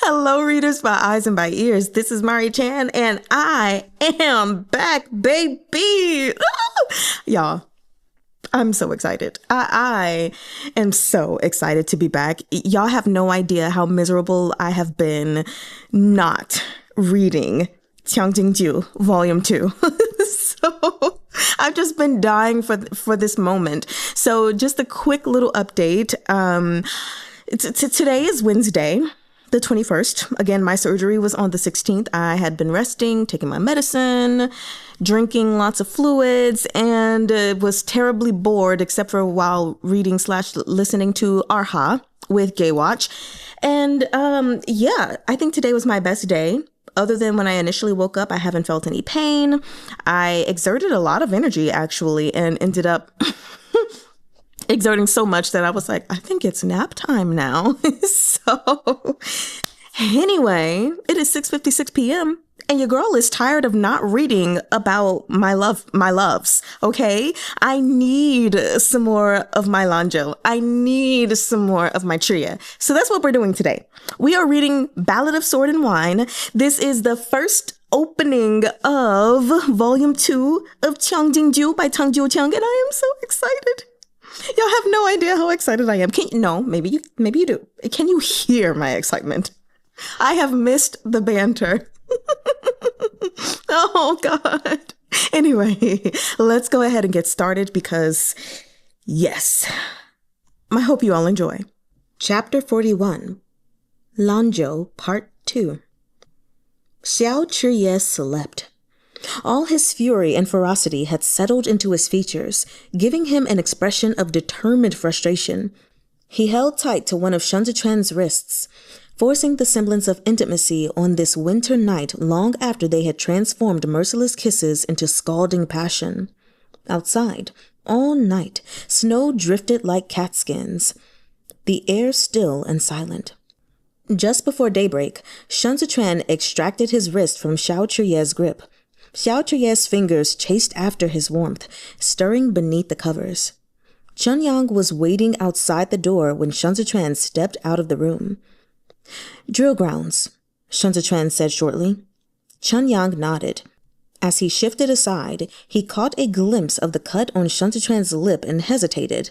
Hello, readers by eyes and by ears. This is Mari Chan, and I am back, baby. Y'all, I'm so excited. I am so excited to be back. Y'all have no idea how miserable I have been not reading Qingging Volume 2. So I've just been dying for this moment. So just a quick little update. Today is Wednesday, the 21st. Again, my surgery was on the 16th. I had been resting, taking my medicine, drinking lots of fluids, and was terribly bored except for while reading / listening to Arha with Gay Watch. And I think today was my best day. Other than when I initially woke up, I haven't felt any pain. I exerted a lot of energy, actually, and ended up exerting so much that I was like, I think it's nap time now. So anyway, it is 6:56 p.m. and your girl is tired of not reading about my loves, okay? I need some more of my Lanzhou. I need some more of my Chr-yeh. So that's what we're doing today. We are reading Ballad of Sword and Wine. This is the first opening of Volume 2 of Qingging by Tang Jiu Qing, and I am so excited. Y'all have no idea how excited I am. Maybe you do. Can you hear my excitement? I have missed the banter. Oh, God. Anyway, let's go ahead and get started because, yes, I hope you all enjoy. Chapter 41, Lanzhou, Part 2. Xiao Chr-yeh slept. All his fury and ferocity had settled into his features, giving him an expression of determined frustration. He held tight to one of Shun wrists, forcing the semblance of intimacy on this winter night long after they had transformed merciless kisses into scalding passion. Outside, all night, snow drifted like catskins, the air still and silent. Just before daybreak, Shun extracted his wrist from Xiao Chr-yeh's grip. Xiao Chr-yeh's fingers chased after his warmth, stirring beneath the covers. Chunyang was waiting outside the door when Shun stepped out of the room. Drill grounds, Shun said shortly. Chunyang nodded. As he shifted aside, he caught a glimpse of the cut on Shun lip and hesitated,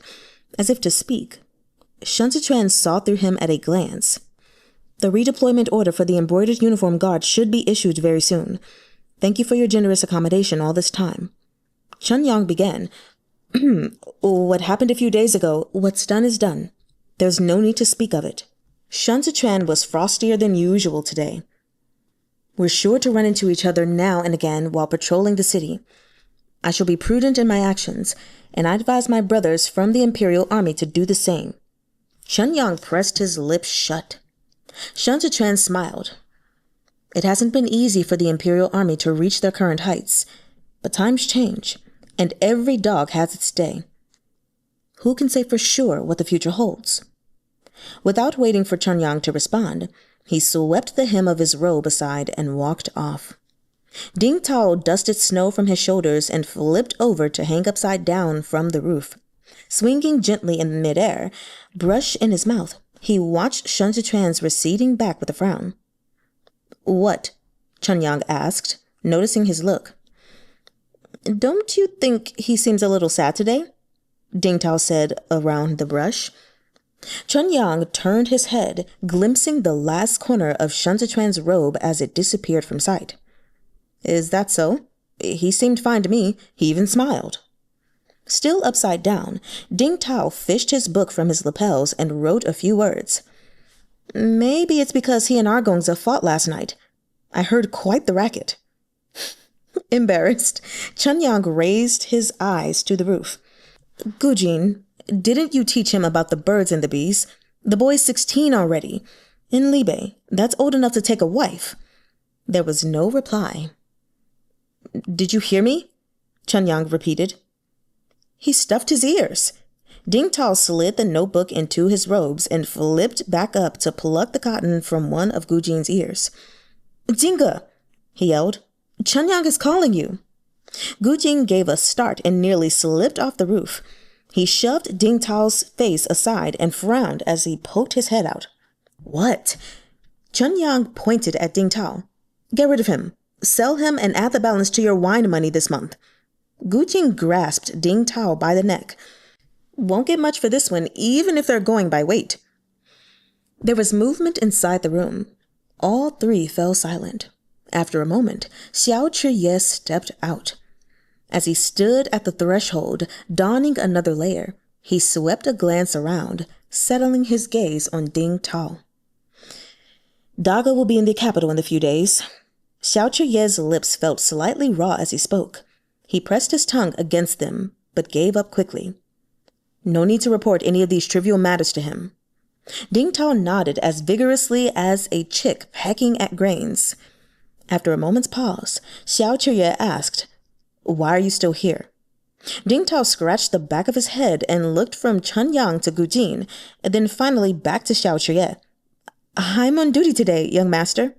as if to speak. Shun saw through him at a glance. The redeployment order for the embroidered uniform guard should be issued very soon. Thank you for your generous accommodation all this time. Chunyang began. What happened a few days ago, what's done is done. There's no need to speak of it. Shun was frostier than usual today. We're sure to run into each other now and again while patrolling the city. I shall be prudent in my actions, and I advise my brothers from the Imperial Army to do the same. Chunyang pressed his lips shut. Shun smiled. It hasn't been easy for the Imperial Army to reach their current heights, but times change, and every dog has its day. Who can say for sure what the future holds? Without waiting for Chunyang to respond, he swept the hem of his robe aside and walked off. Ding Tao dusted snow from his shoulders and flipped over to hang upside down from the roof. Swinging gently in midair, brush in his mouth, he watched Shun receding back with a frown. What? Chunyang asked, noticing his look. Don't you think he seems a little sad today? Ding Tao said around the brush. Chunyang turned his head, glimpsing the last corner of Shun robe as it disappeared from sight. Is that so? He seemed fine to me. He even smiled. Still upside down, Ding Tao fished his book from his lapels and wrote a few words. Maybe it's because he and Argongza fought last night. I heard quite the racket. Embarrassed, Chunyang raised his eyes to the roof. Gujin, didn't you teach him about the birds and the bees? The boy's 16 already. In Libe, that's old enough to take a wife. There was no reply. Did you hear me? Chunyang repeated. He stuffed his ears. Ding Tao slid the notebook into his robes and flipped back up to pluck the cotton from one of Gujin's ears. Jinga, he yelled. Chunyang is calling you. Gujin gave a start and nearly slipped off the roof. He shoved Ding Tao's face aside and frowned as he poked his head out. What? Chun-yang pointed at Ding Tao. Get rid of him. Sell him and add the balance to your wine money this month. Qingging grasped Ding Tao by the neck. Won't get much for this one, even if they're going by weight. There was movement inside the room. All three fell silent. After a moment, Chr-yeh stepped out. As he stood at the threshold, donning another layer, he swept a glance around, settling his gaze on Ding Tao. Daga will be in the capital in a few days. Chr-yeh's lips felt slightly raw as he spoke. He pressed his tongue against them, but gave up quickly. No need to report any of these trivial matters to him. Ding Tao nodded as vigorously as a chick pecking at grains. After a moment's pause, Chr-yeh asked, Why are you still here? Ding Tao scratched the back of his head and looked from Chun-yang to Qingging, and then finally back to Chr-yeh. I'm on duty today, young master.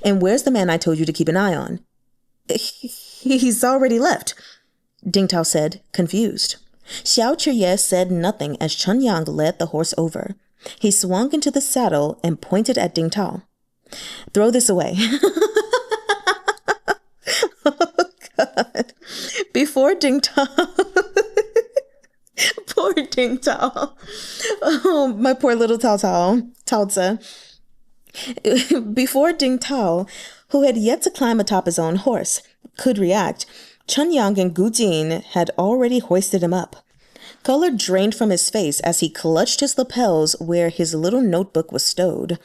And where's the man I told you to keep an eye on? He's already left, Ding Tao said, confused. Chr-yeh said nothing as Chun-yang led the horse over. He swung into the saddle and pointed at Ding Tao. Throw this away. Oh, God. Before Ding Tao... Poor Ding Tao. Oh, my poor little Taozi. Before Ding Tao, who had yet to climb atop his own horse, could react, Chun-yang and Qingging had already hoisted him up. Color drained from his face as he clutched his lapels where his little notebook was stowed.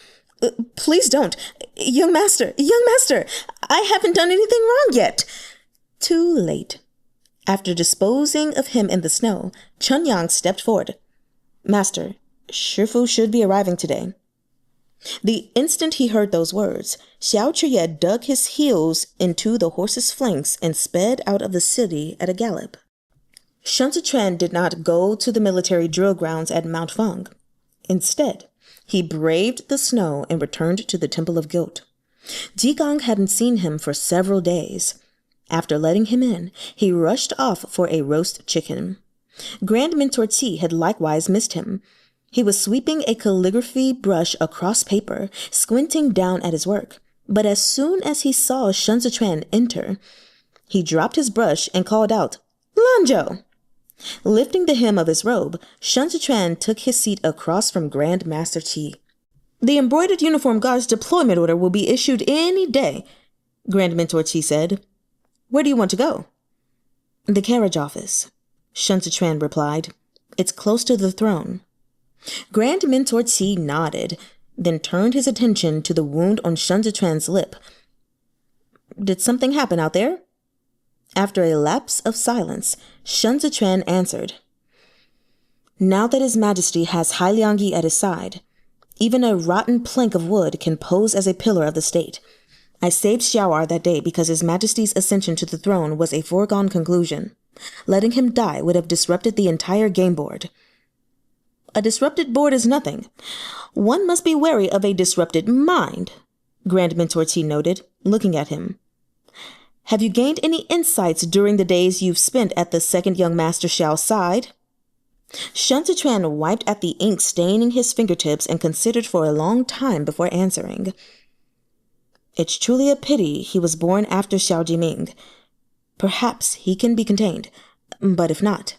Please don't. Young master, I haven't done anything wrong yet. Too late. After disposing of him in the snow, Chun-yang stepped forward. Master, Shifu should be arriving today. The instant he heard those words, Chr-yeh dug his heels into the horse's flanks and sped out of the city at a gallop. Shun did not go to the military drill grounds at Mount Feng. Instead, he braved the snow and returned to the Temple of Guilt. Jee-gang hadn't seen him for several days. After letting him in, he rushed off for a roast chicken. Grand Mentor Qi had likewise missed him. He was sweeping a calligraphy brush across paper, squinting down at his work. But as soon as he saw Shun enter, he dropped his brush and called out, Lanzhou! Lifting the hem of his robe, Shun took his seat across from Grand Master Qi. The embroidered uniform guard's deployment order will be issued any day, Grand Mentor Qi said. Where do you want to go? The carriage office, Shun replied. It's close to the throne. Grand Mentor Qi nodded, then turned his attention to the wound on Shun lip. Did something happen out there? After a lapse of silence, Shun answered. Now that His Majesty has Hailiangyi at his side, even a rotten plank of wood can pose as a pillar of the state. I saved Xiao that day because His Majesty's ascension to the throne was a foregone conclusion. Letting him die would have disrupted the entire game board. A disrupted board is nothing. One must be wary of a disrupted mind, Grand Mentor Qi noted, looking at him. Have you gained any insights during the days you've spent at the second young master Xiao's side? Shun wiped at the ink staining his fingertips and considered for a long time before answering. It's truly a pity he was born after Xiao Jiming. Perhaps he can be contained, but if not...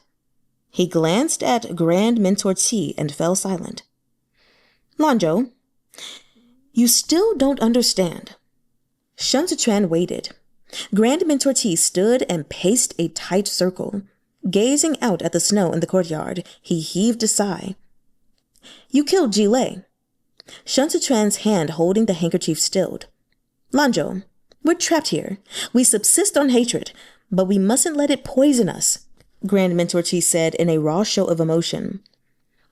He glanced at Grand Mentor Qi and fell silent. Lanzhou, you still don't understand. Shun waited. Grand Mentor Qi stood and paced a tight circle. Gazing out at the snow in the courtyard, he heaved a sigh. You killed Jie. Shun hand holding the handkerchief stilled. Lanzhou, we're trapped here. We subsist on hatred, but we mustn't let it poison us, Grand Mentor Qi said in a raw show of emotion.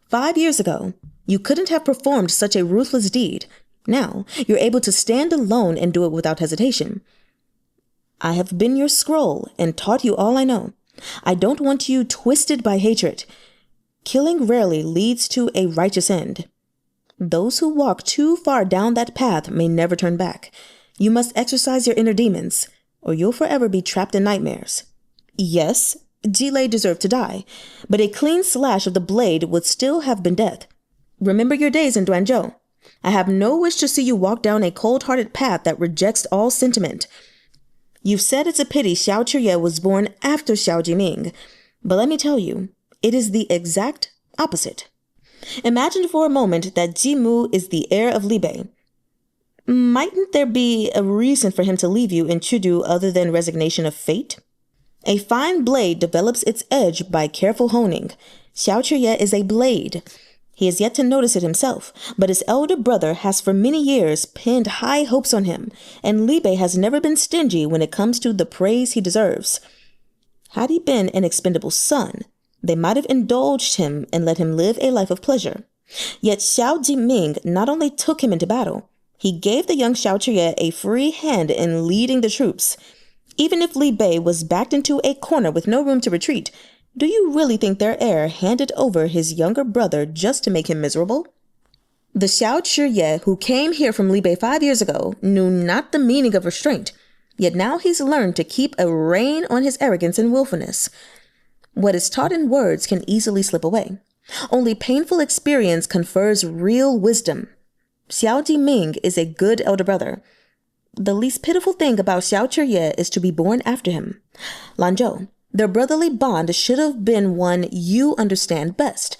5 years ago, you couldn't have performed such a ruthless deed. Now, you're able to stand alone and do it without hesitation. I have been your scroll and taught you all I know. I don't want you twisted by hatred. Killing rarely leads to a righteous end. Those who walk too far down that path may never turn back. You must exercise your inner demons, or you'll forever be trapped in nightmares. Yes, Jile deserved to die, but a clean slash of the blade would still have been death. Remember your days in Duanzhou. I have no wish to see you walk down a cold-hearted path that rejects all sentiment. You've said it's a pity Xiao Qr-yeh was born after Xiao Jiming, but let me tell you, it is the exact opposite. Imagine for a moment that Jimu is the heir of Li Bei. Mightn't there be a reason for him to leave you in Chudu other than resignation of fate? A fine blade develops its edge by careful honing. Xiao Qr-yeh is a blade. He has yet to notice it himself, but his elder brother has for many years pinned high hopes on him, and Li Bei has never been stingy when it comes to the praise he deserves. Had he been an expendable son, they might have indulged him and let him live a life of pleasure. Yet Xiao Jiming not only took him into battle, he gave the young Xiao Qr-yeh a free hand in leading the troops. Even if Li Bei was backed into a corner with no room to retreat, do you really think their heir handed over his younger brother just to make him miserable? The Xiao Qr-yeh who came here from Li Bei 5 years ago knew not the meaning of restraint, yet now he's learned to keep a rein on his arrogance and willfulness. What is taught in words can easily slip away. Only painful experience confers real wisdom. Xiao Jiming is a good elder brother. The least pitiful thing about Xiao Qr-yeh is to be born after him. Lanzhou, their brotherly bond should have been one you understand best,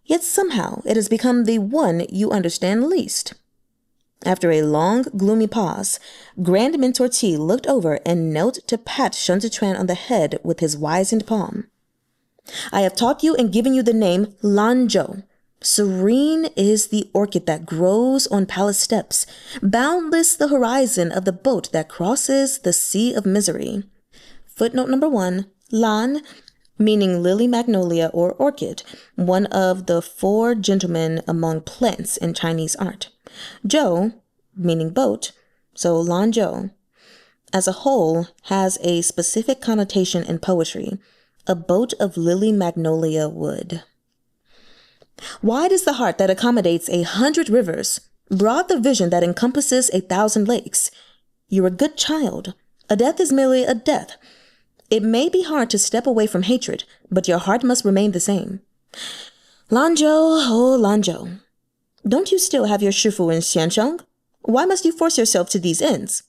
yet somehow it has become the one you understand least. After a long, gloomy pause, Grand Mentor Qi looked over and knelt to pat Shun Zichuan on the head with his wizened palm. I have taught you and given you the name Lanzhou. Serene is the orchid that grows on palace steps, boundless the horizon of the boat that crosses the sea of misery. Footnote number 1, Lan, meaning lily magnolia or orchid, one of the 4 gentlemen among plants in Chinese art. Zhou, meaning boat, so Lanzhou, as a whole, has a specific connotation in poetry, a boat of lily magnolia wood. Wide is the heart that accommodates 100 rivers, broad the vision that encompasses 1,000 lakes. You're a good child. A death is merely a death. It may be hard to step away from hatred, but your heart must remain the same. Lanzhou, oh Lanzhou. Don't you still have your shifu in Xiansheng? Why must you force yourself to these ends?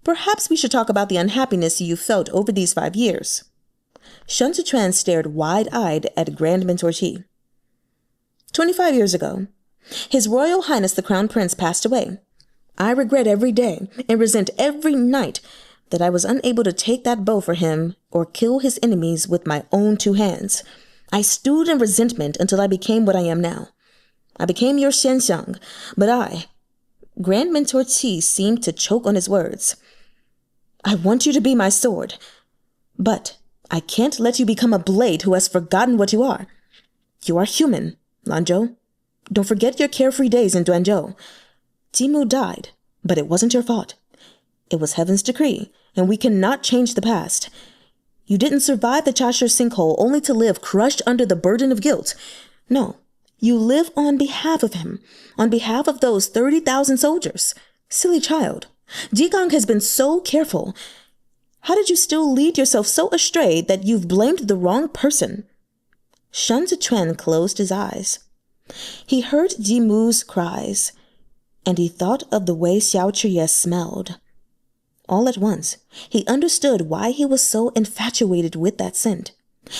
Perhaps we should talk about the unhappiness you felt over these 5 years. Shun Zichuan stared wide-eyed at Grand Mentor Qi. 25 years ago, His Royal Highness the Crown Prince passed away. I regret every day and resent every night that I was unable to take that bow for him or kill his enemies with my own 2 hands. I stewed in resentment until I became what I am now. I became your Xianxiang, but Grand Mentor Qi seemed to choke on his words. I want you to be my sword, but I can't let you become a blade who has forgotten what you are. You are human, Lanzhou. Don't forget your carefree days in Duanzhou. Jimu died, but it wasn't your fault. It was heaven's decree, and we cannot change the past. You didn't survive the Chashire sinkhole only to live crushed under the burden of guilt. No, you live on behalf of him, on behalf of those 30,000 soldiers. Silly child. Qingging has been so careful. How did you still lead yourself so astray that you've blamed the wrong person? Shun Zichuan closed his eyes. He heard Jimu's cries, and he thought of the way Xiao Qr-yeh smelled. All at once, he understood why he was so infatuated with that scent.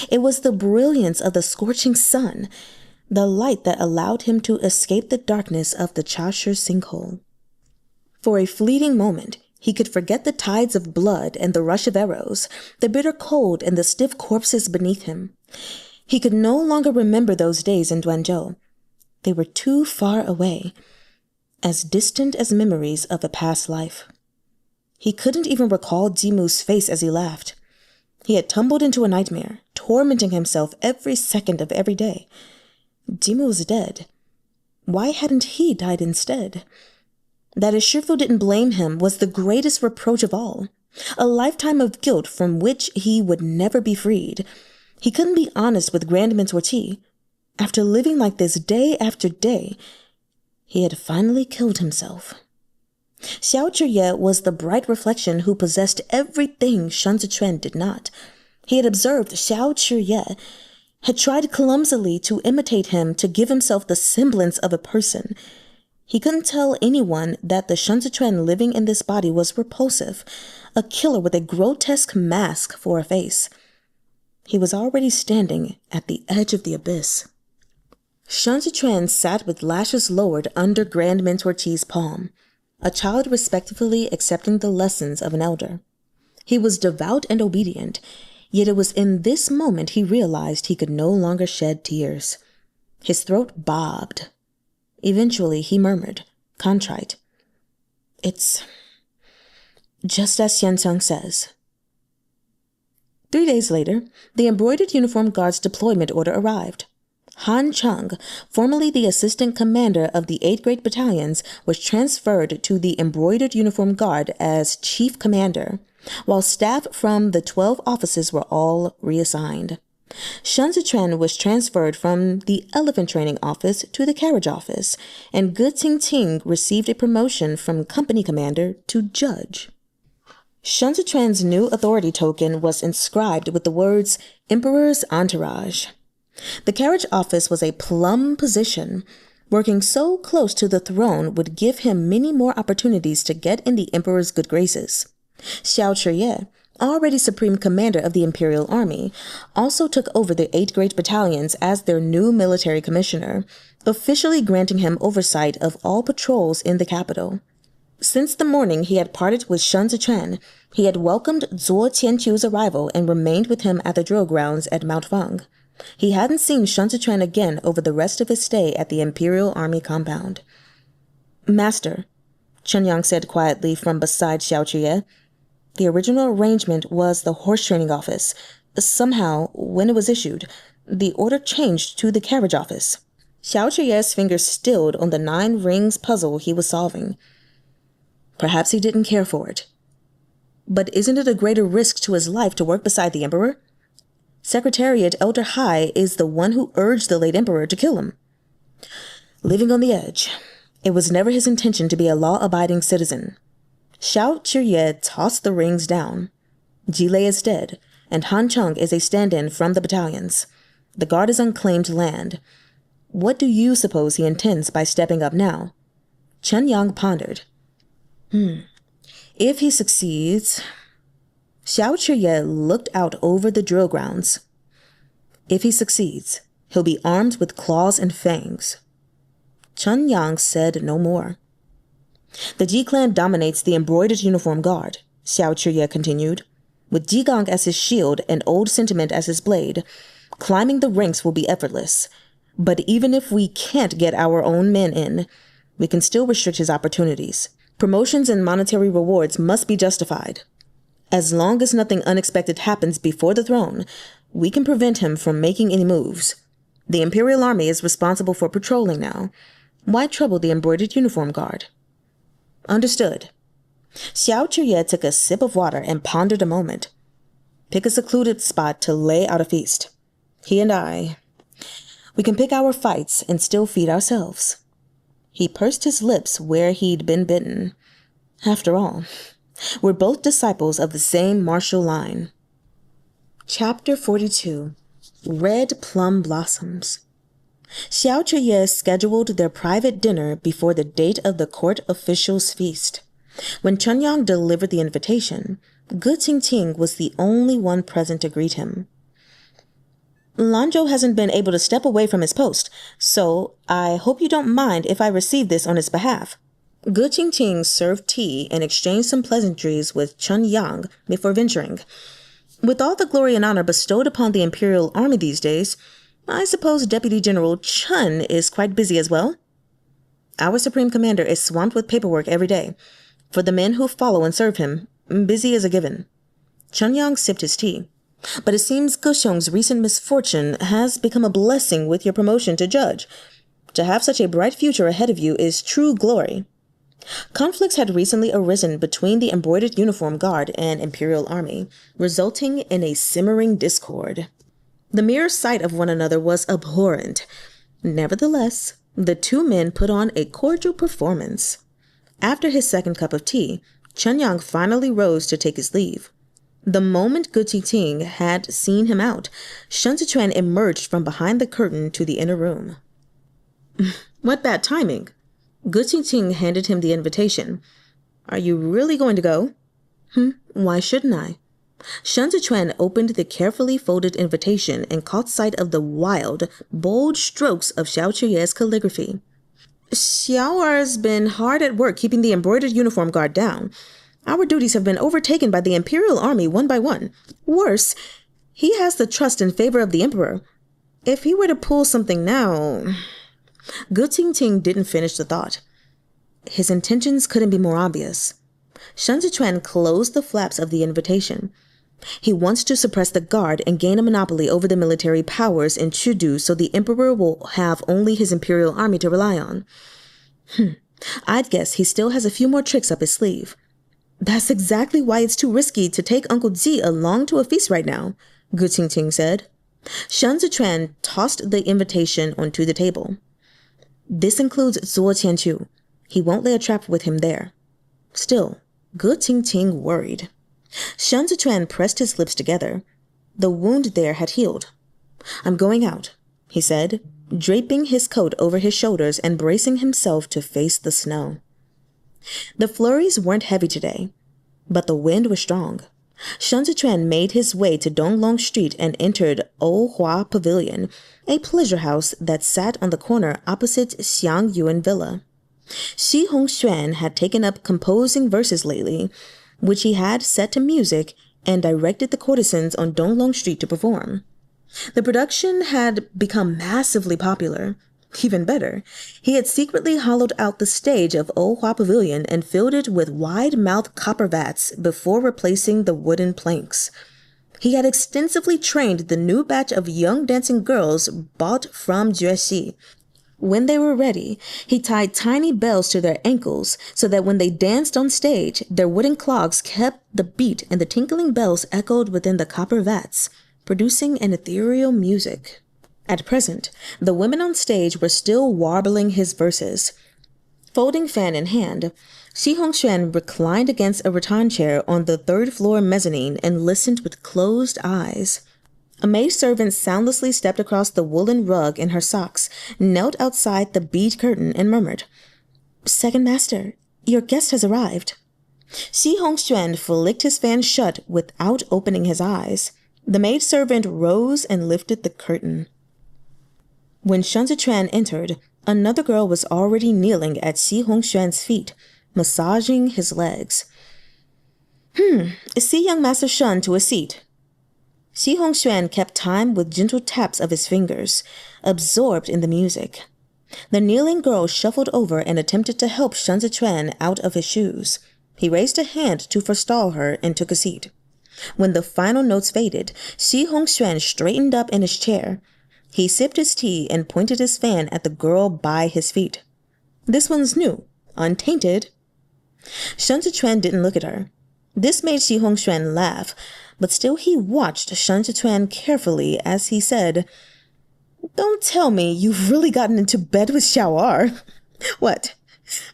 It was the brilliance of the scorching sun, the light that allowed him to escape the darkness of the Chashire sinkhole. For a fleeting moment, he could forget the tides of blood and the rush of arrows, the bitter cold and the stiff corpses beneath him. He could no longer remember those days in Duanzhou. They were too far away, as distant as memories of a past life. He couldn't even recall Jimu's face as he laughed. He had tumbled into a nightmare, tormenting himself every second of every day. Jimu was dead. Why hadn't he died instead? That his shifu didn't blame him was the greatest reproach of all, a lifetime of guilt from which he would never be freed. He couldn't be honest with Grand Mentor Qi. After living like this day after day, he had finally killed himself. Xiao Qr-yeh was the bright reflection who possessed everything Shun Zichuan did not. He had observed Xiao Qr-yeh had tried clumsily to imitate him to give himself the semblance of a person. He couldn't tell anyone that the Shun Zichuan living in this body was repulsive, a killer with a grotesque mask for a face. He was already standing at the edge of the abyss. Shun Zichuan sat with lashes lowered under Grand Mentor Chi's palm, a child respectfully accepting the lessons of an elder. He was devout and obedient, yet it was in this moment he realized he could no longer shed tears. His throat bobbed. Eventually he murmured, contrite, "It's just as Xian says." 3 days later, the embroidered uniform guard's deployment order arrived. Han Chung, formerly the assistant commander of the 8 Great Battalions, was transferred to the embroidered uniform guard as chief commander, while staff from the 12 offices were all reassigned. Shun Zichuan was transferred from the elephant training office to the carriage office, and Qingging received a promotion from company commander to judge. Shun Zichuan's new authority token was inscribed with the words Emperor's Entourage. The carriage office was a Plum position. Working so close to the throne would give him many more opportunities to get in the Emperor's good graces. Xiao, already Supreme Commander of the Imperial Army, also took over the 8 Great Battalions as their new military commissioner, officially granting him oversight of all patrols in the capital. Since the morning he had parted with Shun Zichuan, he had welcomed Zuo Qianqiu's arrival and remained with him at the drill grounds at Mount Feng. He hadn't seen Shun Zichuan again over the rest of his stay at the Imperial Army compound. "Master," Chunyang said quietly from beside Xiao, "the original arrangement was the horse training office. Somehow, when it was issued, the order changed to the carriage office." Xiao's fingers stilled on the 9 rings puzzle he was solving. Perhaps he didn't care for it. But isn't it a greater risk to his life to work beside the Emperor? Secretariat Elder Hai is the one who urged the late Emperor to kill him. Living on the edge, it was never his intention to be a law-abiding citizen. Chr-yeh tossed the rings down. Jile is dead, and Han Chung is a stand-in from the battalions. The guard is unclaimed land. What do you suppose he intends by stepping up now? Chunyang pondered. If he succeeds... Chr-yeh looked out over the drill grounds. If he succeeds, he'll be armed with claws and fangs. Chunyang said no more. The Ji clan dominates the embroidered uniform guard, Chr-yeh continued. With Jigang as his shield and Old Sentiment as his blade, climbing the ranks will be effortless. But even if we can't get our own men in, we can still restrict his opportunities. Promotions and monetary rewards must be justified. As long as nothing unexpected happens before the throne, we can prevent him from making any moves. The Imperial Army is responsible for patrolling now. Why trouble the embroidered uniform guard? Understood. Chr-yeh took a sip of water and pondered a moment. Pick a secluded spot to lay out a feast. He and I, we can pick our fights and still feed ourselves. He pursed his lips where he'd been bitten. After all, we're both disciples of the same martial line. Chapter 42. Red Plum Blossoms. Xiao scheduled their private dinner before the date of the court officials' feast. When Chunyang delivered the invitation, Qingging was the only one present to greet him. Lanzhou hasn't been able to step away from his post, so I hope you don't mind if I receive this on his behalf. Qingging served tea and exchanged some pleasantries with Chunyang before venturing. With all the glory and honor bestowed upon the Imperial Army these days, I suppose Deputy General Shun is quite busy as well. Our Supreme Commander is swamped with paperwork every day. For the men who follow and serve him, busy is a given. Chunyang sipped his tea. But it seems Guxiong's recent misfortune has become a blessing with your promotion to judge. To have such a bright future ahead of you is true glory. Conflicts had recently arisen between the embroidered uniform guard and Imperial Army, resulting in a simmering discord. The mere sight of one another was abhorrent. Nevertheless, the 2 men put on a cordial performance. After his second cup of tea, Chunyang finally rose to take his leave. The moment Qing had seen him out, Zechuan emerged from behind the curtain to the inner room. What bad timing. Qing handed him the invitation. Are you really going to go? Why shouldn't I? Zechuan opened the carefully folded invitation and caught sight of the wild, bold strokes of Xiao-Chiye's calligraphy. Xiao's been hard at work keeping the embroidered uniform guard down. Our duties have been overtaken by the Imperial Army one by one. Worse, he has the trust and favor of the Emperor. If he were to pull something now... Qing didn't finish the thought. His intentions couldn't be more obvious. Zechuan closed the flaps of the invitation. He wants to suppress the guard and gain a monopoly over the military powers in Chudu so the Emperor will have only his Imperial Army to rely on. I'd guess he still has a few more tricks up his sleeve. That's exactly why it's too risky to take Uncle Z along to a feast right now, Qing said. Zechuan tossed the invitation onto the table. This includes Zuo Qianqiu. He won't lay a trap with him there. Still, Qing worried. Zechuan pressed his lips together. The wound there had healed. I'm going out, he said, draping his coat over his shoulders and bracing himself to face the snow. The flurries weren't heavy today, but the wind was strong. Zechuan made his way to Donglong Street and entered Hua Pavilion, a pleasure house that sat on the corner opposite Xiang Yuan Villa. Xi Hongxuan had taken up composing verses lately, which he had set to music and directed the courtesans on Donglong Street to perform. The production had become massively popular. Even better, he had secretly hollowed out the stage of Hua Pavilion and filled it with wide-mouthed copper vats before replacing the wooden planks. He had extensively trained the new batch of young dancing girls bought from Jue. When they were ready, he tied tiny bells to their ankles so that when they danced on stage, their wooden clogs kept the beat and the tinkling bells echoed within the copper vats, producing an ethereal music. At present, the women on stage were still warbling his verses. Folding fan in hand, Xi Hongxuan reclined against a rattan chair on the third-floor mezzanine and listened with closed eyes. A maidservant soundlessly stepped across the woolen rug in her socks, knelt outside the bead curtain, and murmured, "Second master, your guest has arrived." Xi Hongxuan flicked his fan shut without opening his eyes. The maidservant rose and lifted the curtain. When Zechuan entered, another girl was already kneeling at Xi Hongxuan's feet, massaging his legs. See young Master Shun to a seat." Xi Hongxuan kept time with gentle taps of his fingers, absorbed in the music. The kneeling girl shuffled over and attempted to help Zechuan out of his shoes. He raised a hand to forestall her and took a seat. When the final notes faded, Xi Hongxuan straightened up in his chair. He sipped his tea and pointed his fan at the girl by his feet. "This one's new, untainted." Zechuan didn't look at her. This made Xi Hongxuan laugh, but still he watched Zechuan carefully as he said, "Don't tell me you've really gotten into bed with Xiao. What,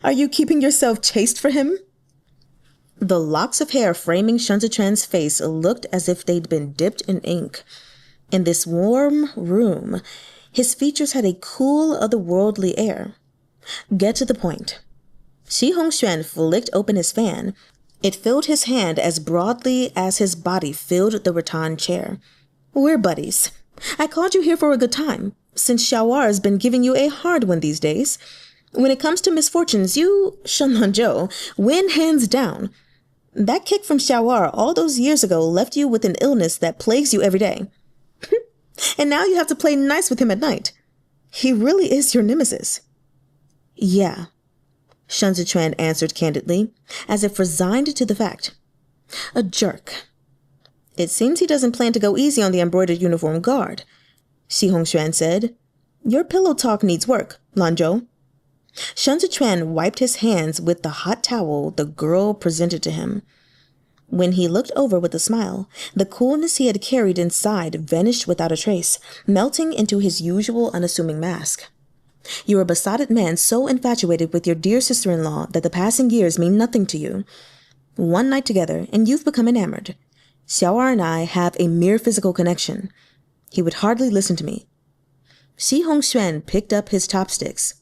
are you keeping yourself chaste for him?" The locks of hair framing Zechuan's face looked as if they'd been dipped in ink. In this warm room, his features had a cool, otherworldly air. "Get to the point." Xi Hongxuan flicked open his fan. It filled his hand as broadly as his body filled the rattan chair. "We're buddies. I called you here for a good time, since Xiao's been giving you a hard one these days. When it comes to misfortunes, you, Shen Lanzhou, win hands down. That kick from Xiao all those years ago left you with an illness that plagues you every day. And now you have to play nice with him at night. He really is your nemesis." "Yeah," Zechuan answered candidly, as if resigned to the fact. "A jerk." "It seems he doesn't plan to go easy on the embroidered uniform guard," Xi Hongxuan said. "Your pillow talk needs work, Lanzhou." Zechuan wiped his hands with the hot towel the girl presented to him. When he looked over with a smile, the coolness he had carried inside vanished without a trace, melting into his usual unassuming mask. "You're a besotted man so infatuated with your dear sister-in-law that the passing years mean nothing to you. One night together, and you've become enamored." Xiao and I have a mere physical connection. He would hardly listen to me. Shi Hongxuan picked up his chopsticks.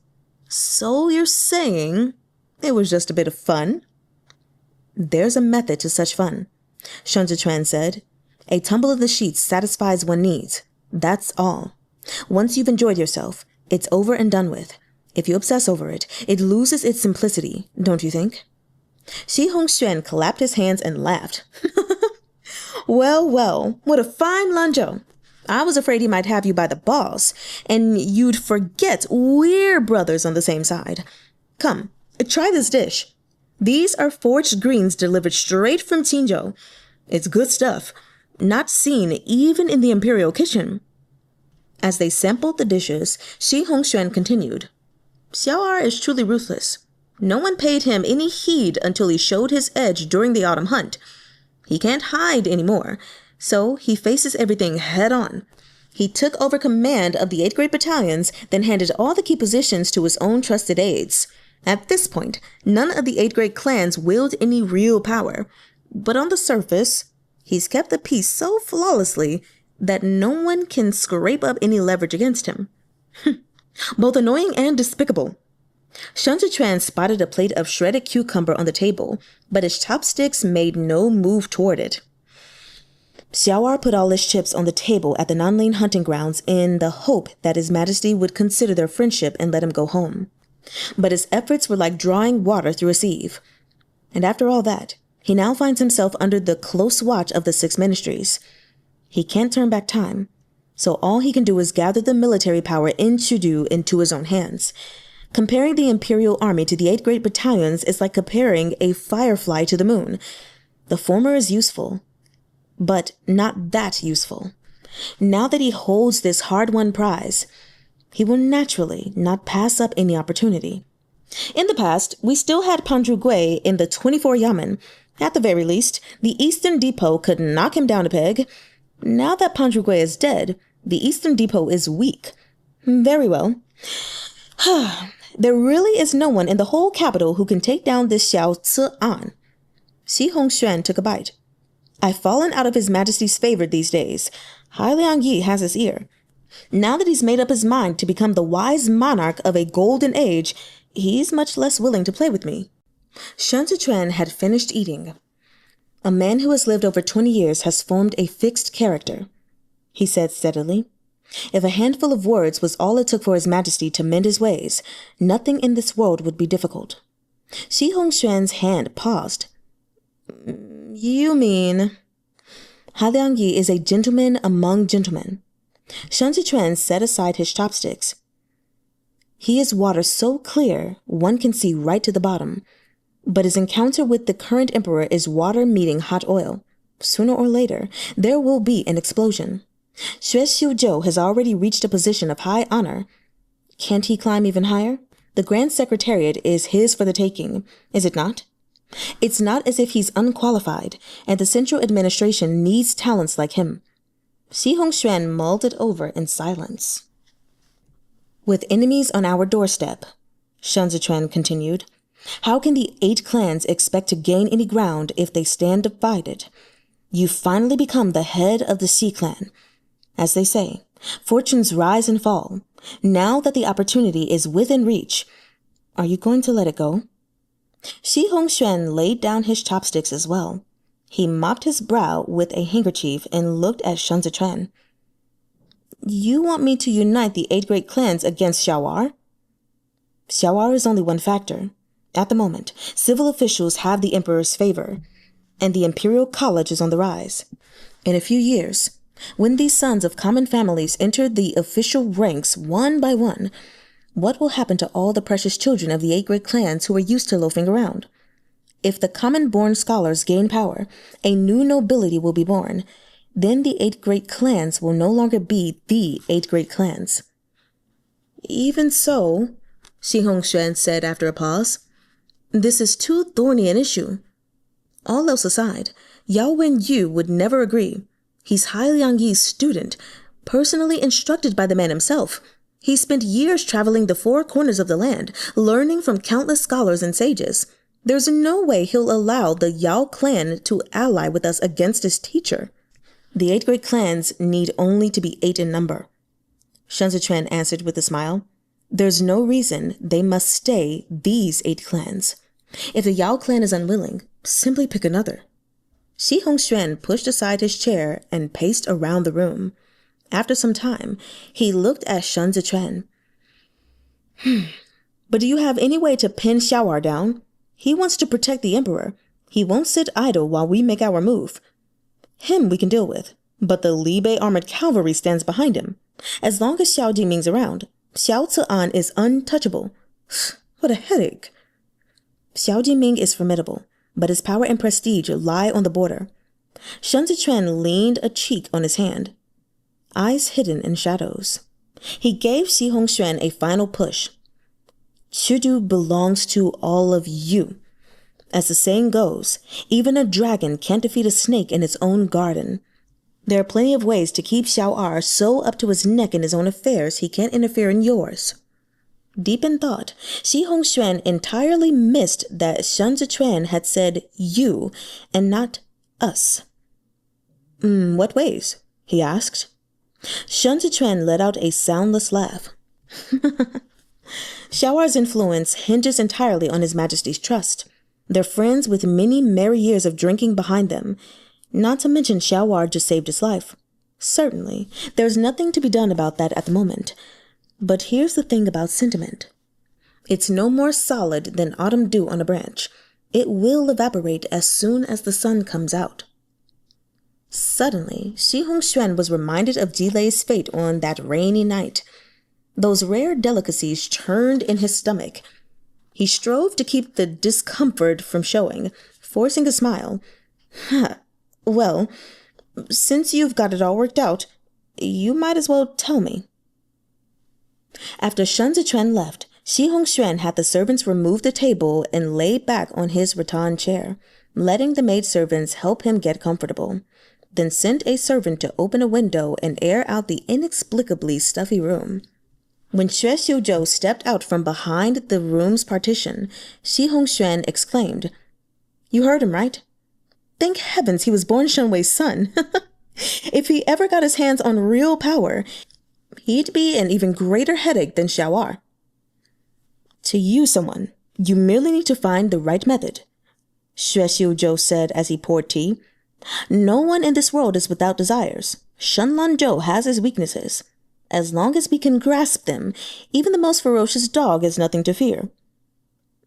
So you're saying it was just a bit of fun? There's a method to such fun, Shun Zichuan said. A tumble of the sheets satisfies one's needs. That's all. Once you've enjoyed yourself, it's over and done with. If you obsess over it, it loses its simplicity, don't you think? Shi Hongxuan clapped his hands and laughed. Well, well, what a fine Lanzhou. I was afraid he might have you by the balls, and you'd forget we're brothers on the same side. Come, try this dish. These are forged greens delivered straight from Qingging. It's good stuff, not seen even in the imperial kitchen. As they sampled the dishes, Shi Hongxuan continued. Xiao is truly ruthless. No one paid him any heed until he showed his edge during the autumn hunt. He can't hide anymore, so he faces everything head on. He took over command of the 8th grade battalions, then handed all the key positions to his own trusted aides. At this point, none of the 8th grade clans wield any real power, but on the surface, he's kept the peace so flawlessly that no one can scrape up any leverage against him. Both annoying and despicable. Shun Zichuan spotted a plate of shredded cucumber on the table, but his chopsticks made no move toward it. Xiao put all his chips on the table at the Nanling hunting grounds in the hope that His Majesty would consider their friendship and let him go home. But his efforts were like drawing water through a sieve. And after all that, he now finds himself under the close watch of the 6 ministries. He can't turn back time, so all he can do is gather the military power in Xiu into his own hands. Comparing the imperial army to the 8th grade battalions is like comparing a firefly to the moon. The former is useful, but not that useful. Now that he holds this hard-won prize, he will naturally not pass up any opportunity. In the past, we still had Pan Zhu in the 24 Yamen. At the very least, the Eastern Depot could knock him down a peg. Now that Pan Zhu is dead, the Eastern Depot is weak. Very well. There really is no one in the whole capital who can take down this Xiao-ANNE. Shi Hongxuan took a bite. I've fallen out of His Majesty's favor these days. Hai Liang Yi has his ear. Now that he's made up his mind to become the wise monarch of a golden age, he's much less willing to play with me. Shun Zichuan had finished eating. A man who has lived over 20 years has formed a fixed character, he said steadily. If a handful of words was all it took for His Majesty to mend his ways, nothing in this world would be difficult. Shi Hongxuan's hand paused. You mean? Ha Liang Yi is a gentleman among gentlemen. Shun Zichuan set aside his chopsticks. He is water so clear one can see right to the bottom, but his encounter with the current emperor is water meeting hot oil. Sooner or later, there will be an explosion. Xue Xiuzhou has already reached a position of high honor. Can't he climb even higher? The Grand Secretariat is his for the taking, is it not? It's not as if he's unqualified, and the central administration needs talents like him. Shi Hongxuan mulled it over in silence. With enemies on our doorstep, Shun Zichuan continued, how can the 8 clans expect to gain any ground if they stand divided? You've finally become the head of the Xi clan. As they say, fortunes rise and fall. Now that the opportunity is within reach, are you going to let it go? Shi Hongxuan laid down his chopsticks as well. He mopped his brow with a handkerchief and looked at Shun Zichuan. You want me to unite the 8 great clans against Xiao? Xiao is only one factor. At the moment, civil officials have the emperor's favor, and the imperial college is on the rise. In a few years, when these sons of common families enter the official ranks one by one, what will happen to all the precious children of the 8 great clans who are used to loafing around? If the common-born scholars gain power, a new nobility will be born. Then the 8 great clans will no longer be the 8 great clans. Even so, Shi Hongxuan said after a pause, this is too thorny an issue. All else aside, Yao Wenyu would never agree. He's Hai Liang Yi's student, personally instructed by the man himself. He spent years traveling the 4 corners of the land, learning from countless scholars and sages. There's no way he'll allow the Yao clan to ally with us against his teacher. The 8 great clans need only to be 8 in number. Shun Zechuan answered with a smile. There's no reason they must stay these 8 clans. If the Yao clan is unwilling, simply pick another. Shi Hongxuan pushed aside his chair and paced around the room. After some time, he looked at Shun Zechuan. But do you have any way to pin Xiao down? He wants to protect the emperor. He won't sit idle while we make our move. Him we can deal with, but the Libe armored cavalry stands behind him. As long as Xiao Jiming's around, Xiao-ANNE is untouchable. What a headache. Xiao Jiming is formidable, but his power and prestige lie on the border. Shun Zechuan leaned a cheek on his hand, eyes hidden in shadows. He gave Shi Hongxuan a final push. Qiu belongs to all of you. As the saying goes, even a dragon can't defeat a snake in its own garden. There are plenty of ways to keep Xiao so up to his neck in his own affairs he can't interfere in yours. Deep in thought, Shi Hongxuan entirely missed that Shun Zechuan had said you and not us. What ways? He asked. Shun Zechuan let out a soundless laugh. Xiao's influence hinges entirely on His Majesty's trust. They're friends with many merry years of drinking behind them. Not to mention Xiao just saved his life. Certainly, there's nothing to be done about that at the moment. But here's the thing about sentiment. It's no more solid than autumn dew on a branch. It will evaporate as soon as the sun comes out. Suddenly, Shi Hongxuan was reminded of Jilei's fate on that rainy night. Those rare delicacies churned in his stomach. He strove to keep the discomfort from showing, forcing a smile. Well, since you've got it all worked out, you might as well tell me. After Shun Zechuan left, Shi Hongxuan had the servants remove the table and lay back on his rattan chair, letting the maidservants help him get comfortable, then sent a servant to open a window and air out the inexplicably stuffy room. When Xue Xiuzhou stepped out from behind the room's partition, Shi Hongxuan exclaimed, You heard him, right? Thank heavens he was born Shen Wei's son. If he ever got his hands on real power, he'd be an even greater headache than Xiao. To use someone, you merely need to find the right method, Xue Xiuzhou said as he poured tea. No one in this world is without desires. Shen Lanzhou has his weaknesses. As long as we can grasp them, even the most ferocious dog has nothing to fear.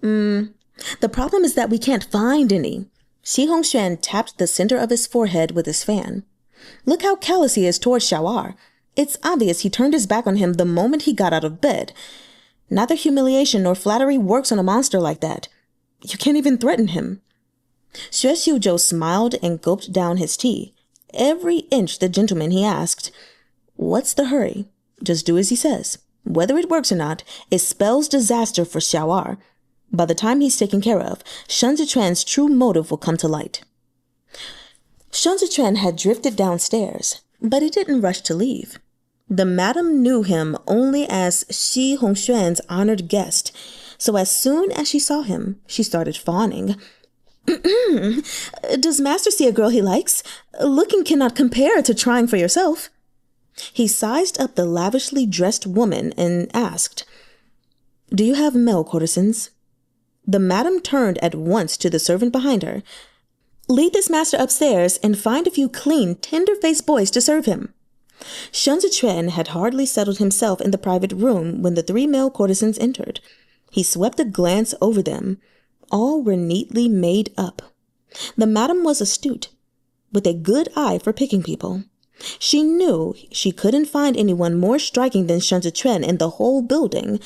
The problem is that we can't find any. Shi Hongxuan tapped the center of his forehead with his fan. Look how callous he is towards Xiao. It's obvious he turned his back on him the moment he got out of bed. Neither humiliation nor flattery works on a monster like that. You can't even threaten him. Xue Xiuzhou smiled and gulped down his tea. Every inch the gentleman, he asked, What's the hurry? Just do as he says. Whether it works or not, it spells disaster for Xiao. By the time he's taken care of, Shun Zechuan's true motive will come to light. Shun Zechuan had drifted downstairs, but he didn't rush to leave. The madam knew him only as Shi Hongxuan's honored guest, so as soon as she saw him, she started fawning. Does master see a girl he likes? Looking cannot compare to trying for yourself. He sized up the lavishly dressed woman and asked, Do you have male courtesans? The madam turned at once to the servant behind her. Lead this master upstairs and find a few clean, tender-faced boys to serve him. Shun Zechuan had hardly settled himself in the private room when the 3 male courtesans entered. He swept a glance over them. All were neatly made up. The madam was astute, with a good eye for picking people. She knew she couldn't find anyone more striking than Shun Zechuan in the whole building,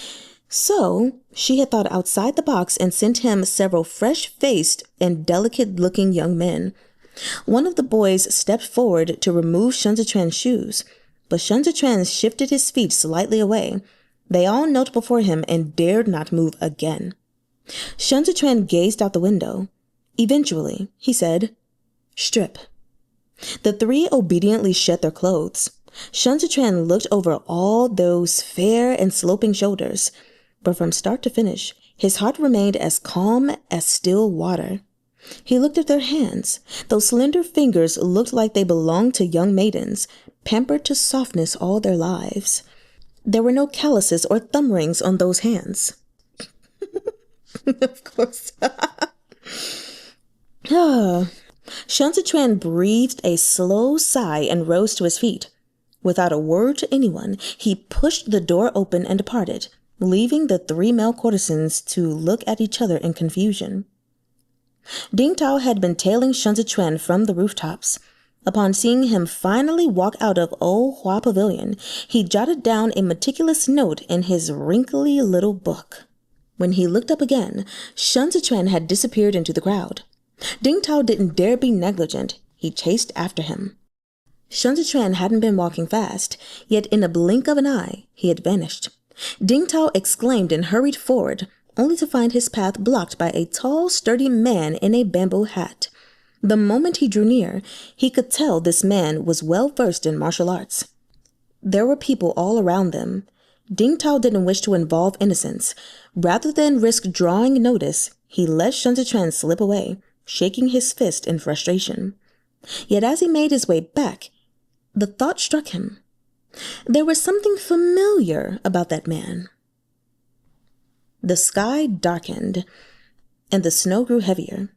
so she had thought outside the box and sent him several fresh-faced and delicate-looking young men. One of the boys stepped forward to remove Shun Zechuan's shoes, but Shun Zechuan shifted his feet slightly away. They all knelt before him and dared not move again. Shun Zechuan gazed out the window. Eventually, he said, Strip. The 3 obediently shed their clothes. Shun Zechuan looked over all those fair and sloping shoulders, but from start to finish, His heart remained as calm as still water. He looked at their hands. Those slender fingers looked like they belonged to young maidens, pampered to softness all their lives. There were no calluses or thumb rings on those hands. Of course. Shun Zichuan breathed a slow sigh and rose to his feet. Without a word to anyone, he pushed the door open and departed, leaving the 3 male courtesans to look at each other in confusion. Ding Tao had been tailing Shun Zichuan from the rooftops. Upon seeing him finally walk out of Old Hua Pavilion, he jotted down a meticulous note in his wrinkly little book. When he looked up again, Shun Zichuan had disappeared into the crowd. Ding Tao didn't dare be negligent. He chased after him. Shun Zichuan hadn't been walking fast, yet in a blink of an eye, he had vanished. Ding Tao exclaimed and hurried forward, only to find his path blocked by a tall, sturdy man in a bamboo hat. The moment he drew near, he could tell this man was well versed in martial arts. There were people all around them. Ding Tao didn't wish to involve innocents. Rather than risk drawing notice, he let Shun Zichuan slip away, shaking his fist in frustration. Yet as he made his way back, the thought struck him. There was something familiar about that man. The sky darkened, and the snow grew heavier.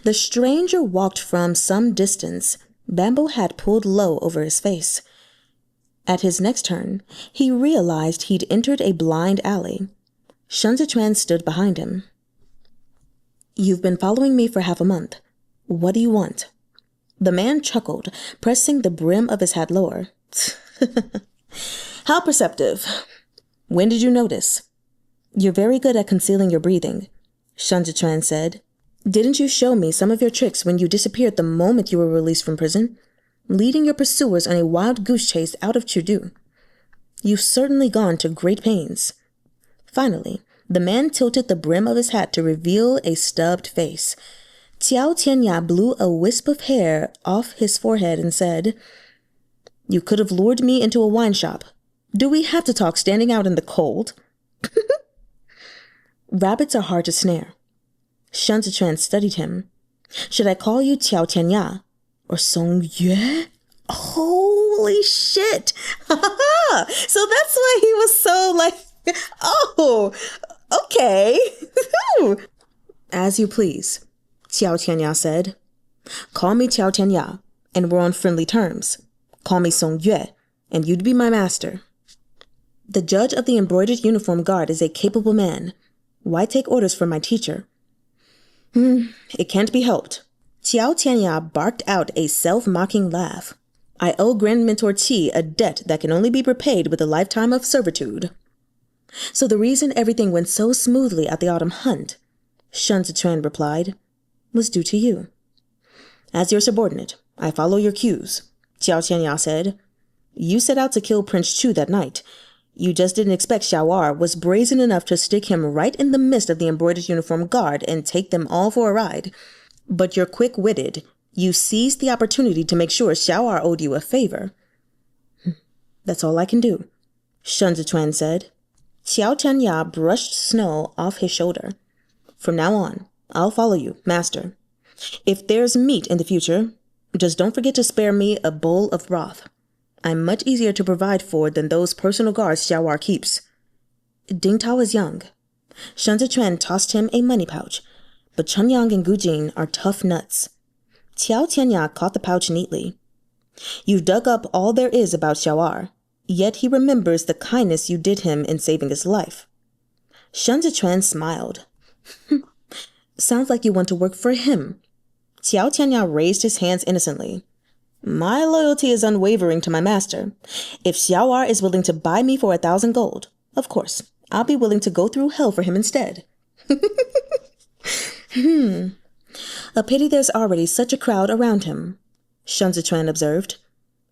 The stranger walked from some distance, bamboo hat pulled low over his face. At his next turn, he realized he'd entered a blind alley. Shun Zichuan stood behind him. "You've been following me for half a month. What do you want?" The man chuckled, pressing the brim of his hat lower. "How perceptive. When did you notice?" "You're very good at concealing your breathing," Shun Zichuan said. "Didn't you show me some of your tricks when you disappeared the moment you were released from prison, leading your pursuers on a wild goose chase out of Chengdu? You've certainly gone to great pains." Finally, the man tilted the brim of his hat to reveal a stubbed face. Xiao Tianya blew a wisp of hair off his forehead and said, "You could have lured me into a wine shop. Do we have to talk standing out in the cold?" "Rabbits are hard to snare." Shun Zichuan studied him. "Should I call you Xiao Tianya or Song-yue?" Holy shit! So that's why he was so like, oh, okay. "As you please," Xiao Tianya said. "Call me Xiao Tianya, and we're on friendly terms. Call me Song-yue, and you'd be my master." "The judge of the embroidered uniform guard is a capable man. Why take orders from my teacher?" It can't be helped." Xiao Tianya barked out a self-mocking laugh. "I owe Grand Mentor Qi a debt that can only be repaid with a lifetime of servitude." "So the reason everything went so smoothly at the autumn hunt," Shun Zichuan replied, "was due to you." "As your subordinate, I follow your cues," Xiao Tianya said. "You set out to kill Prince Chu that night. You just didn't expect Xiao was brazen enough to stick him right in the midst of the embroidered uniform guard and take them all for a ride. But you're quick-witted. You seized the opportunity to make sure Xiao owed you a favor." "That's all I can do," Shun Zichuan said. Xiao Tianya brushed snow off his shoulder. "From now on, I'll follow you, master. If there's meat in the future, just don't forget to spare me a bowl of broth. I'm much easier to provide for than those personal guards Xiao keeps." Ding Tao is young. Shun Zichuan tossed him a money pouch, but Chunyang and Gujin are tough nuts. Xiao Tianya caught the pouch neatly. "You've dug up all there is about Xiao, yet he remembers the kindness you did him in saving his life." Shun Zichuan smiled. "Sounds like you want to work for him." Xiao Tianya raised his hands innocently. "My loyalty is unwavering to my master. If Xiao is willing to buy me for 1,000 gold, of course, I'll be willing to go through hell for him instead." "A pity there's already such a crowd around him," Shun Zichuan observed.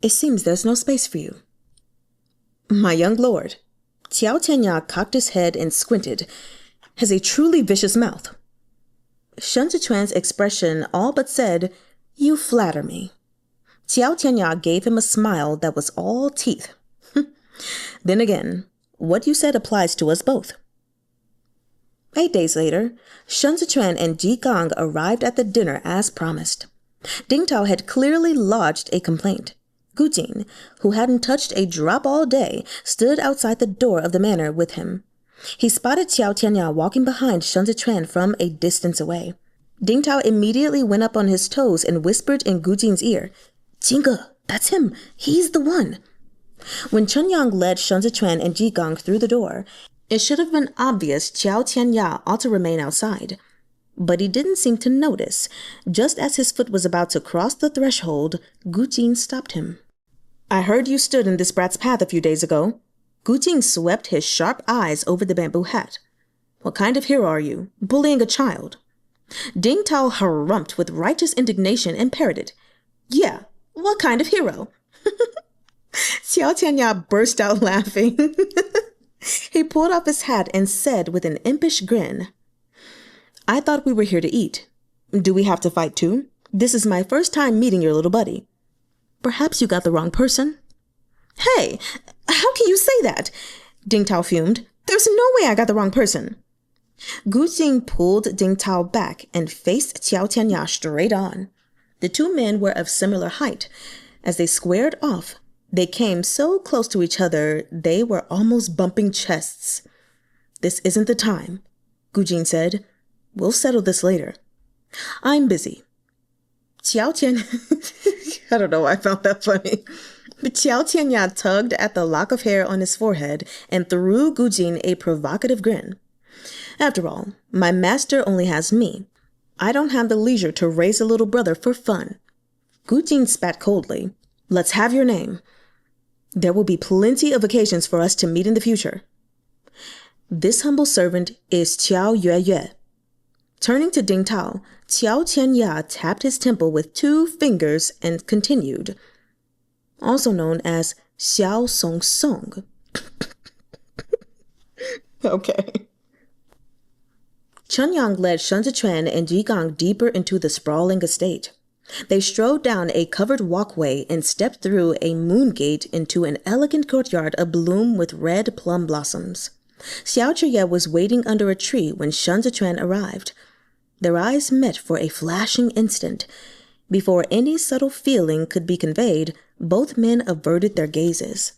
"It seems there's no space for you." "My young lord," Xiao Tianya cocked his head and squinted, "has a truly vicious mouth." Shun Zichuan's expression all but said, "You flatter me." Xiao Tianya gave him a smile that was all teeth. "Then again, what you said applies to us both." 8 days later, Shun Zechuan and Qingging arrived at the dinner as promised. Ding Tao had clearly lodged a complaint. Gu Jin, who hadn't touched a drop all day, stood outside the door of the manor with him. He spotted Xiao Tianya walking behind Shun Zechuan from a distance away. Ding Tao immediately went up on his toes and whispered in Gu Jin's ear, "Jinge, that's him. He's the one." When Chen-yang led Shun Zechuan and Qingging through the door, it should have been obvious Xiao Tianya ought to remain outside. But he didn't seem to notice. Just as his foot was about to cross the threshold, Gu Jin stopped him. "I heard you stood in this brat's path a few days ago." Gu Jin swept his sharp eyes over the bamboo hat. "What kind of hero are you, bullying a child?" Ding Tao harumphed with righteous indignation and parroted, "Yeah, what kind of hero?" Xiao Tianya burst out laughing. He pulled off his hat and said with an impish grin, "I thought we were here to eat. Do we have to fight too? This is my first time meeting your little buddy." "Perhaps you got the wrong person." "Hey, how can you say that?" Ding Tao fumed. "There's no way I got the wrong person." Gu Jin pulled Ding Tao back and faced Xiao Tianya straight on. The two men were of similar height. As they squared off, they came so close to each other they were almost bumping chests. "This isn't the time," Gu Jin said. "We'll settle this later. I'm busy." Xiao Tian... I don't know why I found that funny. But Xiao Tianya tugged at the lock of hair on his forehead and threw Gu Jin a provocative grin. "After all, my master only has me. I don't have the leisure to raise a little brother for fun." Gu Jin spat coldly. "Let's have your name. There will be plenty of occasions for us to meet in the future." "This humble servant is Xiao-Yue." Turning to Ding Tao, Xiao Tianya tapped his temple with 2 fingers and continued, "Also known as Xiao Song Song." Okay. Chen-yang led Shun Zechuan and Qingging deeper into the sprawling estate. They strode down a covered walkway and stepped through a moon gate into an elegant courtyard abloom with red plum blossoms. Chr-yeh was waiting under a tree when Shun Zechuan arrived. Their eyes met for a flashing instant. Before any subtle feeling could be conveyed, both men averted their gazes.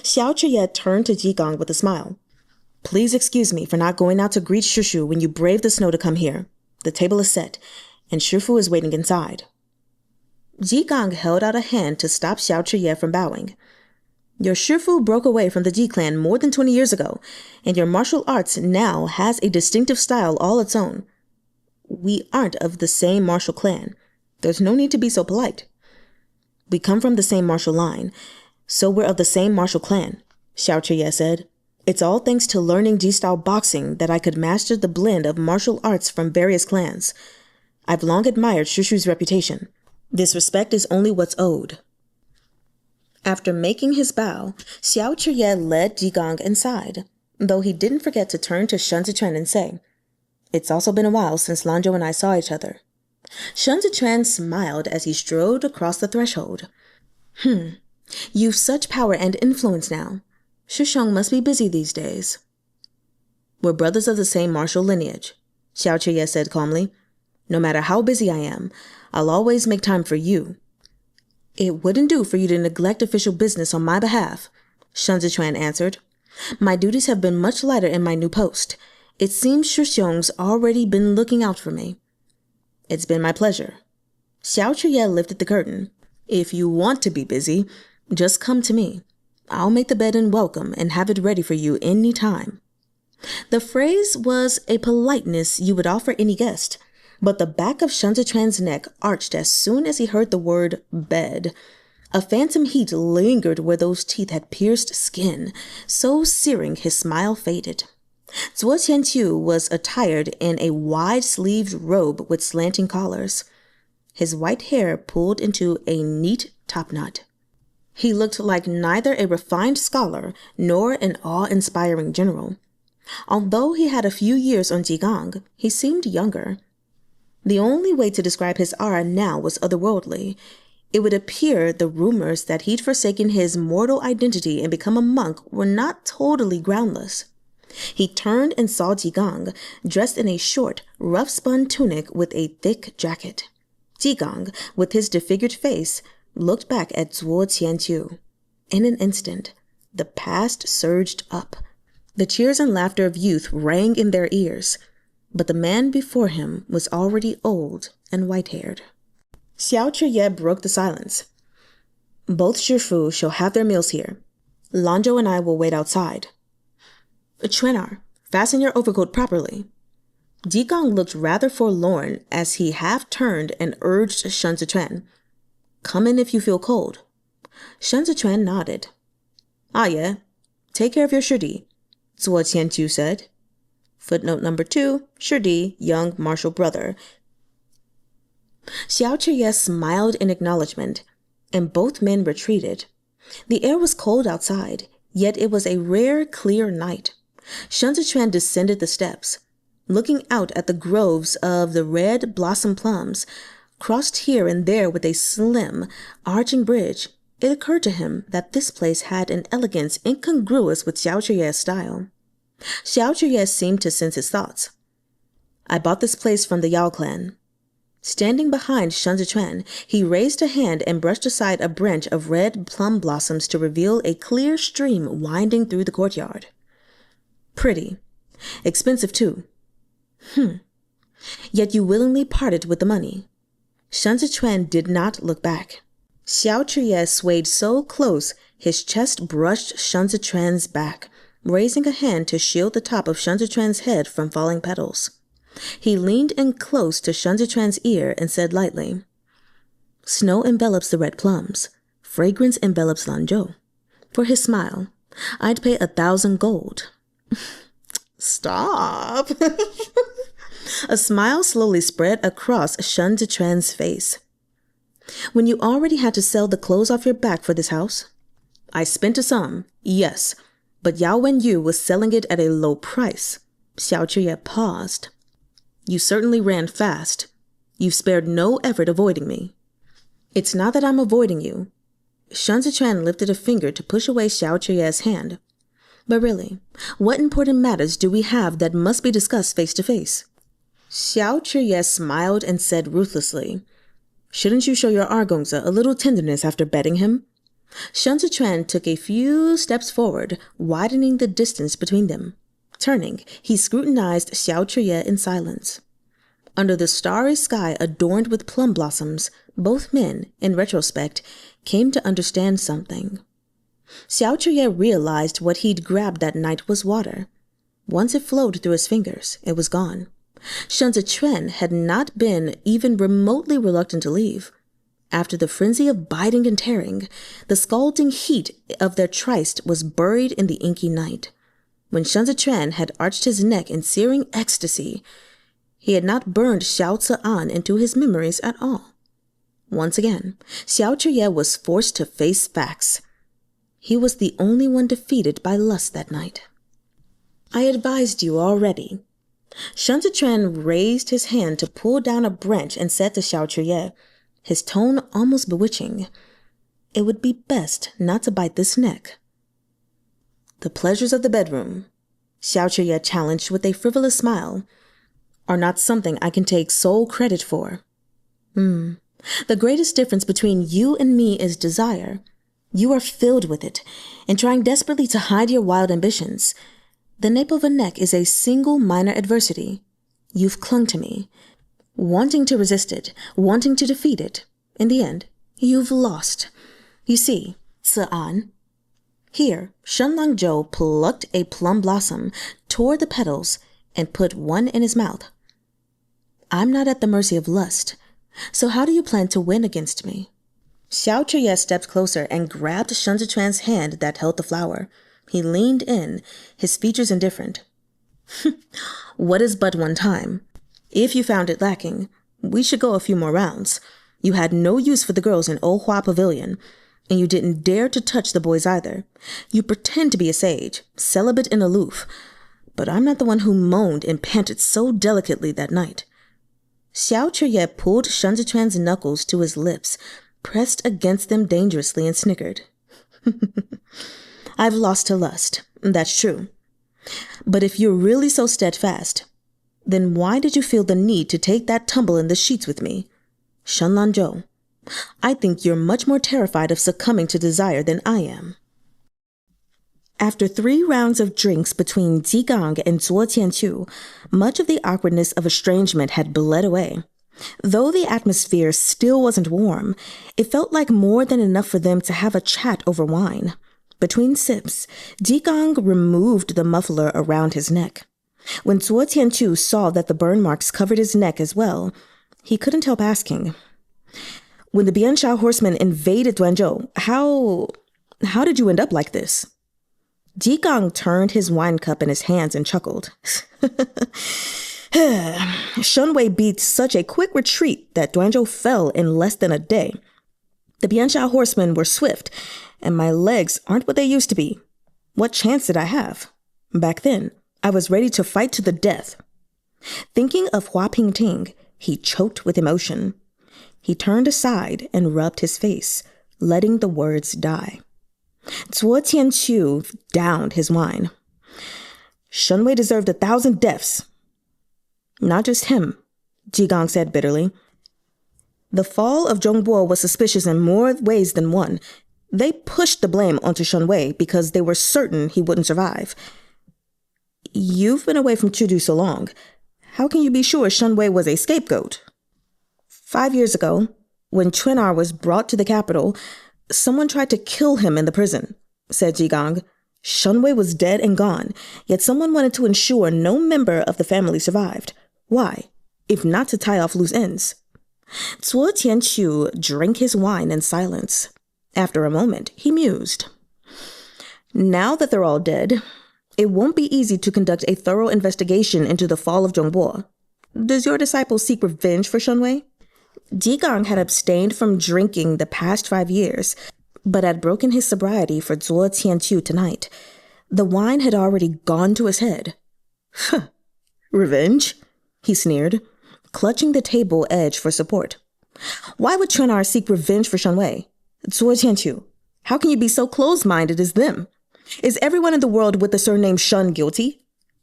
Chr-yeh turned to Qingging with a smile. "Please excuse me for not going out to greet Shushu when you braved the snow to come here. The table is set, and Shifu is waiting inside." Qingging held out a hand to stop Chr-yeh from bowing. "Your Shifu broke away from the Ji clan more than 20 years ago, and your martial arts now has a distinctive style all its own. We aren't of the same martial clan. There's no need to be so polite." "We come from the same martial line, so we're of the same martial clan," Chr-yeh said. "It's all thanks to learning Ji-style boxing that I could master the blend of martial arts from various clans. I've long admired Shushu's reputation. This respect is only what's owed." After making his bow, Chr-yeh led Qingging inside, though he didn't forget to turn to Shun Zechuan and say, "It's also been a while since Lanzhou and I saw each other." Shun Zechuan smiled as he strode across the threshold. "You've such power and influence now. Shishong must be busy these days." "We're brothers of the same martial lineage," Xiao-Chiye said calmly. "No matter how busy I am, I'll always make time for you." "It wouldn't do for you to neglect official business on my behalf," Shun Zechuan answered. "My duties have been much lighter in my new post. It seems Shishong's already been looking out for me." "It's been my pleasure." Xiao-Chiye lifted the curtain. "If you want to be busy, just come to me. I'll make the bed and welcome and have it ready for you any time." The phrase was a politeness you would offer any guest, but the back of Shun Zechuan's neck arched as soon as he heard the word bed. A phantom heat lingered where those teeth had pierced skin, so searing his smile faded. Zuo Qianqiu was attired in a wide-sleeved robe with slanting collars, his white hair pulled into a neat topknot. He looked like neither a refined scholar nor an awe-inspiring general. Although he had a few years on Qingging, he seemed younger. The only way to describe his aura now was otherworldly. It would appear the rumors that he'd forsaken his mortal identity and become a monk were not totally groundless. He turned and saw Qingging, dressed in a short, rough-spun tunic with a thick jacket. Qingging, with his disfigured face, looked back at Zuo Qianqiu. In an instant, the past surged up. The cheers and laughter of youth rang in their ears, but the man before him was already old and white-haired. Chr-yeh broke the silence. Both Shifu shall have their meals here. Lanzhou and I will wait outside. Chuanar, fasten your overcoat properly. Qingging looked rather forlorn as he half-turned and urged Shen Zechuan. Come in if you feel cold. Shen Zechuan nodded. Ah, yeah. Take care of your Shi, Zuo Qianqiu said. Footnote number 2, Shi, young martial brother. Chr-yeh smiled in acknowledgement, and both men retreated. The air was cold outside, yet it was a rare, clear night. Shen Zechuan descended the steps, looking out at the groves of the red blossom plums, crossed here and there with a slim, arching bridge. It occurred to him that this place had an elegance incongruous with Chr-yeh's style. Chr-yeh seemed to sense his thoughts. I bought this place from the Yao clan. Standing behind Shen Zechuan, he raised a hand and brushed aside a branch of red plum blossoms to reveal a clear stream winding through the courtyard. Pretty. Expensive, too. Yet you willingly parted with the money. Shen Zechuan did not look back. Chr-yeh swayed so close, his chest brushed Shen Zechuan's back, raising a hand to shield the top of Shen Zechuan's head from falling petals. He leaned in close to Shen Zechuan's ear and said lightly, Snow envelops the red plums. Fragrance envelops Lanzhou. For his smile, I'd pay 1,000 gold. Stop. A smile slowly spread across Shen Zechuan's face. When you already had to sell the clothes off your back for this house? I spent a sum, yes, but Yao Wenyu was selling it at a low price. Chr-yeh paused. You certainly ran fast. You've spared no effort avoiding me. It's not that I'm avoiding you. Shen Zechuan lifted a finger to push away Chr-yeh's hand. But really, what important matters do we have that must be discussed face to face? Chr-yeh smiled and said ruthlessly, Shouldn't you show your Argongza a little tenderness after betting him? Shen Zechuan took a few steps forward, widening the distance between them. Turning, he scrutinized Chr-yeh in silence. Under the starry sky adorned with plum blossoms, both men, in retrospect, came to understand something. Chr-yeh realized what he'd grabbed that night was water. Once it flowed through his fingers, it was gone. Shen Zechuan had not been even remotely reluctant to leave. After the frenzy of biting and tearing, the scalding heat of their tryst was buried in the inky night. When Shen Zechuan had arched his neck in searing ecstasy, he had not burned Xiao-ANNE into his memories at all. Once again, Chr-yeh was forced to face facts. He was the only one defeated by lust that night. I advised you already. Shen Zechuan raised his hand to pull down a branch and said to Chr-yeh, his tone almost bewitching, It would be best not to bite this neck. The pleasures of the bedroom, Chr-yeh challenged with a frivolous smile, are not something I can take sole credit for. The greatest difference between you and me is desire. You are filled with it, and trying desperately to hide your wild ambitions. The nape of a neck is a single minor adversity. You've clung to me, wanting to resist it, wanting to defeat it. In the end, you've lost. You see, Z-ANNE. Here, Shen Lanzhou plucked a plum blossom, tore the petals, and put one in his mouth. I'm not at the mercy of lust, so how do you plan to win against me? Chr-yeh stepped closer and grabbed Shen Zechuan's hand that held the flower. He leaned in, his features indifferent. What is but one time? If you found it lacking, we should go a few more rounds. You had no use for the girls in Ohua Pavilion, and you didn't dare to touch the boys either. You pretend to be a sage, celibate and aloof, but I'm not the one who moaned and panted so delicately that night. Chr-yeh pulled Shen Zechuan's knuckles to his lips, pressed against them dangerously, and snickered. I've lost to lust, that's true. But if you're really so steadfast, then why did you feel the need to take that tumble in the sheets with me? Shun Lanzhou, I think you're much more terrified of succumbing to desire than I am. After 3 rounds of drinks between Jigang and Zuo Tianqiu, much of the awkwardness of estrangement had bled away. Though the atmosphere still wasn't warm, it felt like more than enough for them to have a chat over wine. Between sips, Jigang removed the muffler around his neck. When Zuo Tianqiu saw that the burn marks covered his neck as well, he couldn't help asking, "When the Biansha horsemen invaded Duanzhou, how did you end up like this?" Jigang turned his wine cup in his hands and chuckled. Shunwei beat such a quick retreat that Duanzhou fell in less than a day. The Biansha horsemen were swift, and my legs aren't what they used to be. What chance did I have? Back then, I was ready to fight to the death. Thinking of Hua Pingting, he choked with emotion. He turned aside and rubbed his face, letting the words die. Zuo Tianqiu downed his wine. Shunwei deserved 1,000 deaths. Not just him, Jigang said bitterly. The fall of Zhongbo was suspicious in more ways than one. They pushed the blame onto Shunwei because they were certain he wouldn't survive. You've been away from Chudu so long. How can you be sure Shunwei was a scapegoat? 5 years ago, when Chunar was brought to the capital, someone tried to kill him in the prison, said Jigang. Shunwei was dead and gone, yet someone wanted to ensure no member of the family survived. Why, if not to tie off loose ends? Zuo Tianqiu drank his wine in silence. After a moment, he mused. Now that they're all dead, it won't be easy to conduct a thorough investigation into the fall of Zhongbo. Does your disciple seek revenge for Shunwei? Jigang had abstained from drinking the past 5 years, but had broken his sobriety for Zuo Tianqiu tonight. The wine had already gone to his head. Revenge? He sneered, clutching the table edge for support. Why would Chunar seek revenge for Shunwei? Zuo Tianqiu, how can you be so close-minded as them? Is everyone in the world with the surname Shun guilty?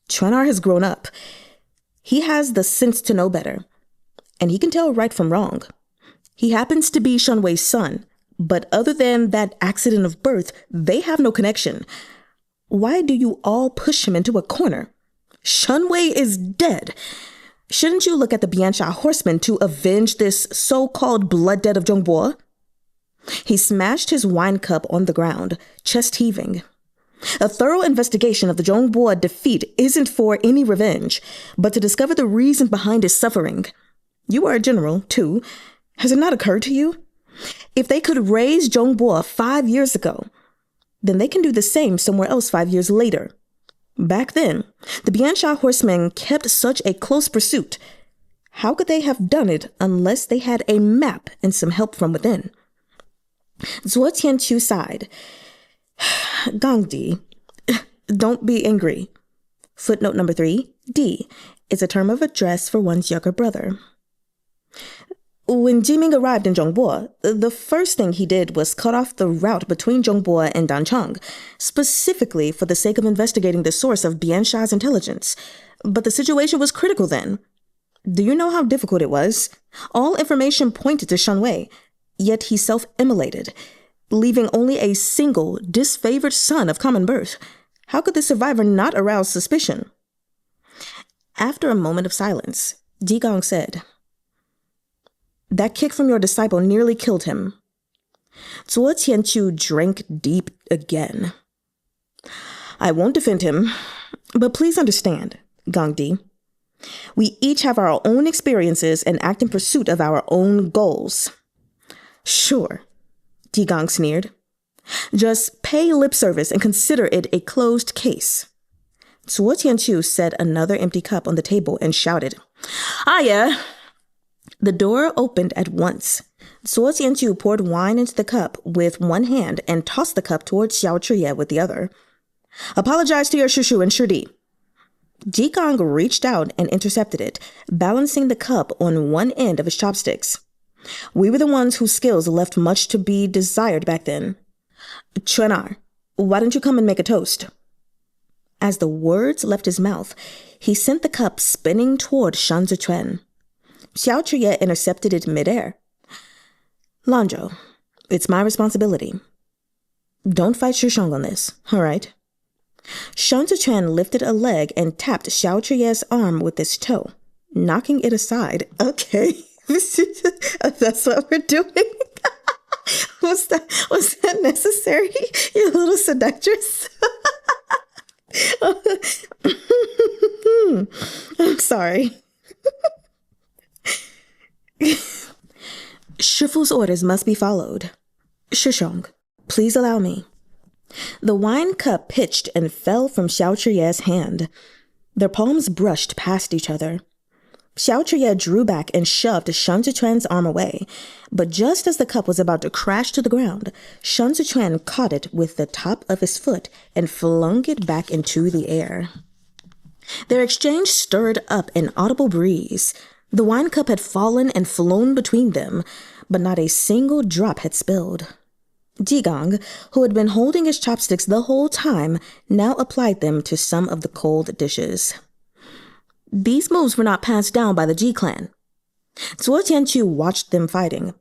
Chunar has grown up. He has the sense to know better, and he can tell right from wrong. He happens to be Shunwei's son, but other than that accident of birth, they have no connection. Why do you all push him into a corner? Shunwei is dead. Shouldn't you look at the Biansha horsemen to avenge this so-called blood debt of Zhongbo? He smashed his wine cup on the ground, chest heaving. A thorough investigation of the Zhongbo defeat isn't for any revenge, but to discover the reason behind his suffering. You are a general, too. Has it not occurred to you? If they could raise Zhongbo 5 years ago, then they can do the same somewhere else 5 years later. Back then, the Biansha horsemen kept such a close pursuit. How could they have done it unless they had a map and some help from within? Zuo Tianqiu sighed. Gangdi, don't be angry. Footnote number 3, D, is a term of address for one's younger brother. When Jiming arrived in Zhongbo, the first thing he did was cut off the route between Zhongbo and Dancheng, specifically for the sake of investigating the source of Biansha's intelligence. But the situation was critical then. Do you know how difficult it was? All information pointed to Shunwei, yet he self-immolated, leaving only a single, disfavored son of common birth. How could the survivor not arouse suspicion? After a moment of silence, Jigang said, "That kick from your disciple nearly killed him." Zuo Tianqiu drank deep again. "I won't defend him, but please understand, Gangdi. We each have our own experiences and act in pursuit of our own goals." "Sure," Jigang sneered. "Just pay lip service and consider it a closed case." Zuo Tianqiu set another empty cup on the table and shouted, "Ah, yeah." The door opened at once. Zuo Tianqiu poured wine into the cup with one hand and tossed the cup towards Xiao Chr-yeh with the other. "Apologize to your shushu and shudi." Jigang reached out and intercepted it, balancing the cup on one end of his chopsticks. "We were the ones whose skills left much to be desired back then. Chunar, why don't you come and make a toast?" As the words left his mouth, he sent the cup spinning toward Shan Zichuan. Chr-yeh intercepted it midair. Lanzhou, it's my responsibility. Don't fight Shishong on this, all right? Shan Zichuan lifted a leg and tapped Chr-yeh's arm with his toe, knocking it aside. Okay, that's what we're doing. Was that necessary, you little seductress? I'm sorry. Shifu's orders must be followed. Shishong, please allow me. The wine cup pitched and fell from Chr-yeh's hand. Their palms brushed past each other. Chr-yeh drew back and shoved Shan Zichuan's arm away, but just as the cup was about to crash to the ground, Shan Zichuan caught it with the top of his foot and flung it back into the air. Their exchange stirred up an audible breeze. The wine cup had fallen and flown between them, but not a single drop had spilled. Qingging, who had been holding his chopsticks the whole time, now applied them to some of the cold dishes. These moves were not passed down by the Ji clan. Zuo Tianqiu watched them fighting.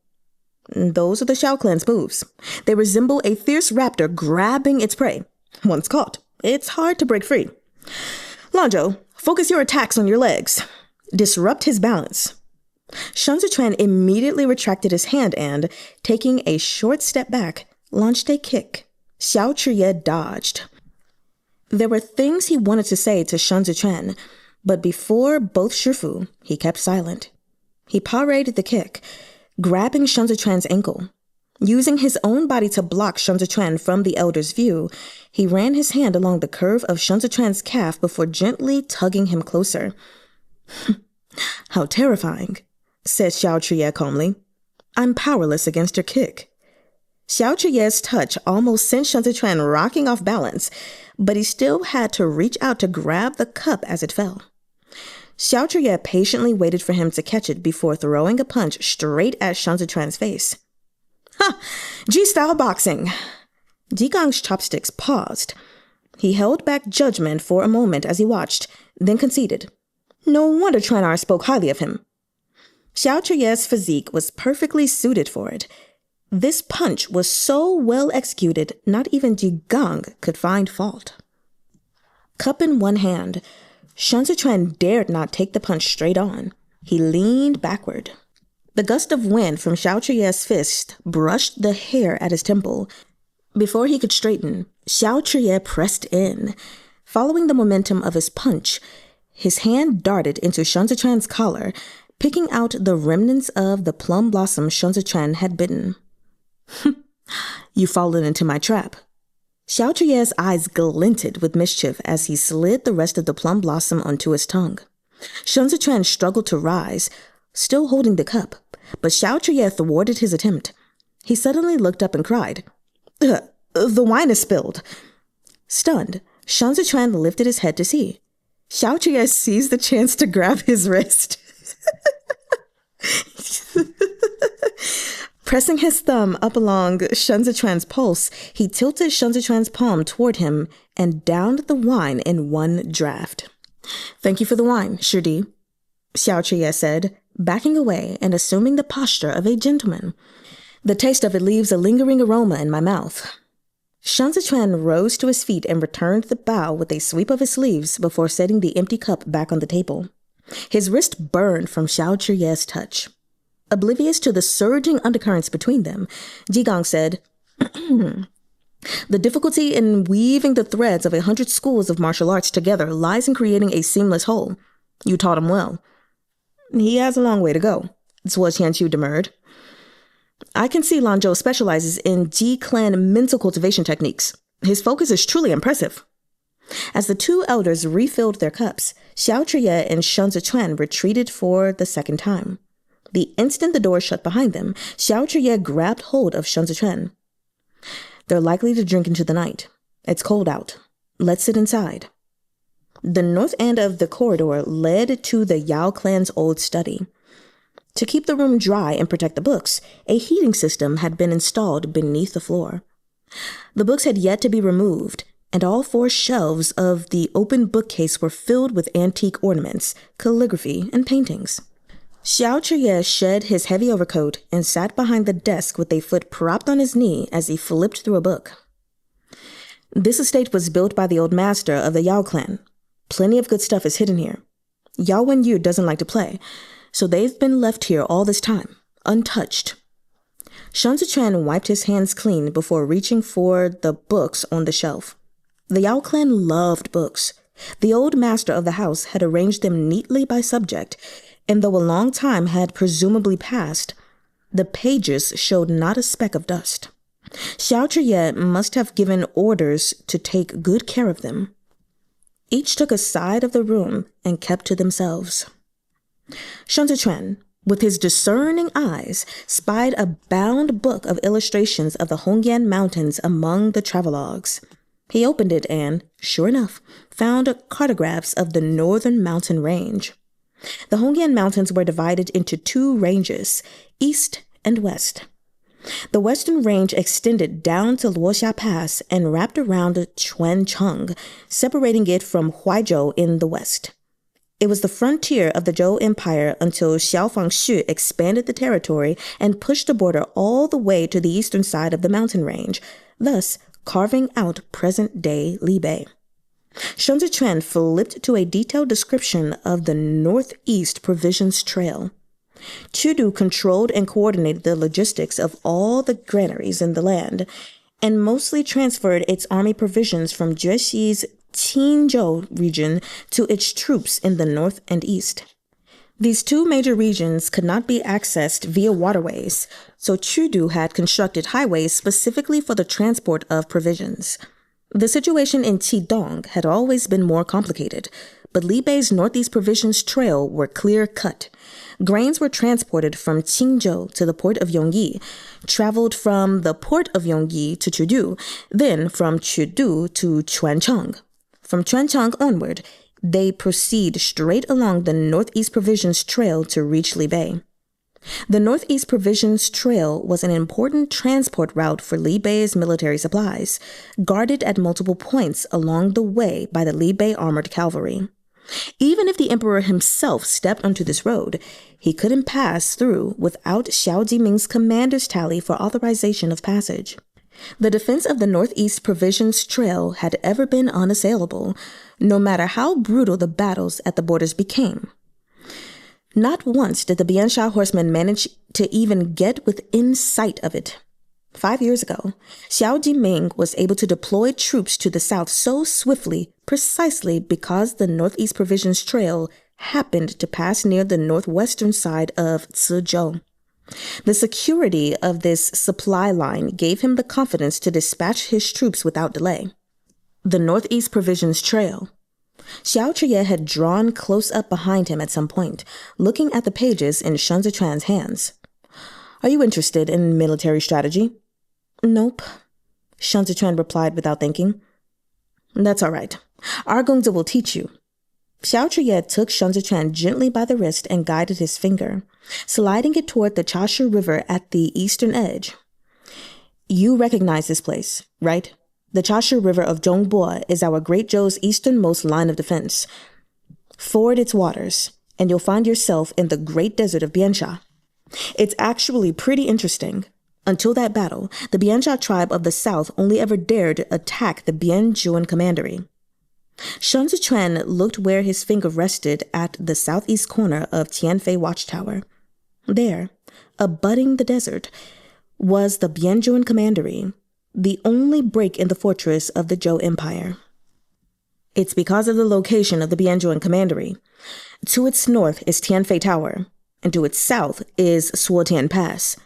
Those are the Xiao clan's moves. They resemble a fierce raptor grabbing its prey. Once caught, it's hard to break free. Lanzhou, focus your attacks on your legs. Disrupt his balance. Shan Zichuan immediately retracted his hand and, taking a short step back, launched a kick. Chr-yeh dodged. There were things he wanted to say to Shan Zichuan, but before both Shifu, he kept silent. He parried the kick, grabbing Shan Zichuan's ankle. Using his own body to block Shan Zichuan from the elder's view, he ran his hand along the curve of Shan Zichuan's calf before gently tugging him closer. How terrifying, said Chr-yeh calmly. I'm powerless against your kick. Chr-yeh's touch almost sent Shan Zichuan rocking off balance, but he still had to reach out to grab the cup as it fell. Chr-yeh patiently waited for him to catch it before throwing a punch straight at Shan Zichuan's face. Ha! G-style boxing! Qingging's chopsticks paused. He held back judgment for a moment as he watched, then conceded. No wonder Tranar spoke highly of him. Chr-yeh's physique was perfectly suited for it. This punch was so well executed, not even Qingging could find fault. Cup in one hand, Shan Zichuan dared not take the punch straight on. He leaned backward. The gust of wind from Chr-yeh's fist brushed the hair at his temple. Before he could straighten, Chr-yeh pressed in. Following the momentum of his punch, his hand darted into Shan Zichuan's collar, picking out the remnants of the plum blossom Shan Zichuan had bitten. You've fallen into my trap. Chr-yeh's eyes glinted with mischief as he slid the rest of the plum blossom onto his tongue. Shan Zichuan struggled to rise, still holding the cup, but Chr-yeh thwarted his attempt. He suddenly looked up and cried, The wine is spilled. Stunned, Shan Zichuan lifted his head to see. Chr-yeh seized the chance to grab his wrist. Pressing his thumb up along Shan Zichuan's pulse, he tilted Shan Zichuan's palm toward him and downed the wine in one draft. Thank you for the wine, Shudi, Chr-yeh said, backing away and assuming the posture of a gentleman. The taste of it leaves a lingering aroma in my mouth. Shan Zichuan rose to his feet and returned the bow with a sweep of his sleeves before setting the empty cup back on the table. His wrist burned from Chr-yeh's touch. Oblivious to the surging undercurrents between them, Qingging said, The difficulty in weaving the threads of 100 schools of martial arts together lies in creating a seamless whole. You taught him well. He has a long way to go, Zuo Tianqiu demurred. I can see Lanzhou specializes in Ji clan mental cultivation techniques. His focus is truly impressive. As the two elders refilled their cups, Chr-yeh and Shan Zichuan retreated for the second time. The instant the door shut behind them, Chr-yeh grabbed hold of Shan Zichuan. They're likely to drink into the night. It's cold out. Let's sit inside. The north end of the corridor led to the Yao clan's old study. To keep the room dry and protect the books, a heating system had been installed beneath the floor. The books had yet to be removed, and all 4 shelves of the open bookcase were filled with antique ornaments, calligraphy, and paintings. Chr-yeh shed his heavy overcoat and sat behind the desk with a foot propped on his knee as he flipped through a book. This estate was built by the old master of the Yao clan. Plenty of good stuff is hidden here. Yao Wenyu doesn't like to play, so they've been left here all this time, untouched. Shun wiped his hands clean before reaching for the books on the shelf. The Yao clan loved books. The old master of the house had arranged them neatly by subject, and though a long time had presumably passed, the pages showed not a speck of dust. Chr-yeh must have given orders to take good care of them. Each took a side of the room and kept to themselves. Shun, with his discerning eyes, spied a bound book of illustrations of the Hongyan Mountains among the travelogues. He opened it and, sure enough, found cartographs of the northern mountain range. The Hongyan Mountains were divided into 2 ranges, east and west. The western range extended down to Luoxia Pass and wrapped around Quancheng, separating it from Huaizhou in the west. It was the frontier of the Zhou Empire until Xiao Fangxu expanded the territory and pushed the border all the way to the eastern side of the mountain range, thus carving out present-day Libei. Shun flipped to a detailed description of the northeast provisions trail. Qiu-du controlled and coordinated the logistics of all the granaries in the land, and mostly transferred its army provisions from Juexi's Qingging region to its troops in the north and east. These 2 major regions could not be accessed via waterways, so Qiu-du had constructed highways specifically for the transport of provisions. The situation in Qidong had always been more complicated, but Libei's northeast provisions trail were clear-cut. Grains were transported from Qingzhou to the port of Yongyi, traveled from the port of Yongyi to Qiudu, then from Qiudu to Quancheng. From Quancheng onward, they proceed straight along the Northeast Provisions Trail to reach Libei. The Northeast Provisions Trail was an important transport route for Libei's military supplies, guarded at multiple points along the way by the Libei armored cavalry. Even if the emperor himself stepped onto this road, he couldn't pass through without Xiao Jiming's commander's tally for authorization of passage. The defense of the Northeast Provisions Trail had ever been unassailable, no matter how brutal the battles at the borders became. Not once did the Biansha horsemen manage to even get within sight of it. 5 years ago, Xiao Jiming was able to deploy troops to the south so swiftly precisely because the Northeast Provisions Trail happened to pass near the northwestern side of Cizhou. The security of this supply line gave him the confidence to dispatch his troops without delay. The Northeast Provisions Trail. Chr-yeh had drawn close up behind him at some point, looking at the pages in Shun Zichuan's hands. "Are you interested in military strategy?" "Nope," Shun Zichuan replied without thinking. "That's all right. Our Gongzi will teach you." Chr-yeh took Shun Zichuan gently by the wrist and guided his finger, sliding it toward the Chashi River at the eastern edge. "You recognize this place, right? The Chashi River of Zhongbo is our Great Zhou's easternmost line of defense. Ford its waters, and you'll find yourself in the Great Desert of Biansha. It's actually pretty interesting. Until that battle, the Biansha tribe of the south only ever dared attack the Bianjuan commandery." Shun Zichuan looked where his finger rested at the southeast corner of Tianfei Watchtower. There, abutting the desert, was the Bianjuan commandery, the only break in the fortress of the Zhou Empire. It's because of the location of the Bianjuan commandery. To its north is Tianfei Tower, and to its south is Suotian Pass.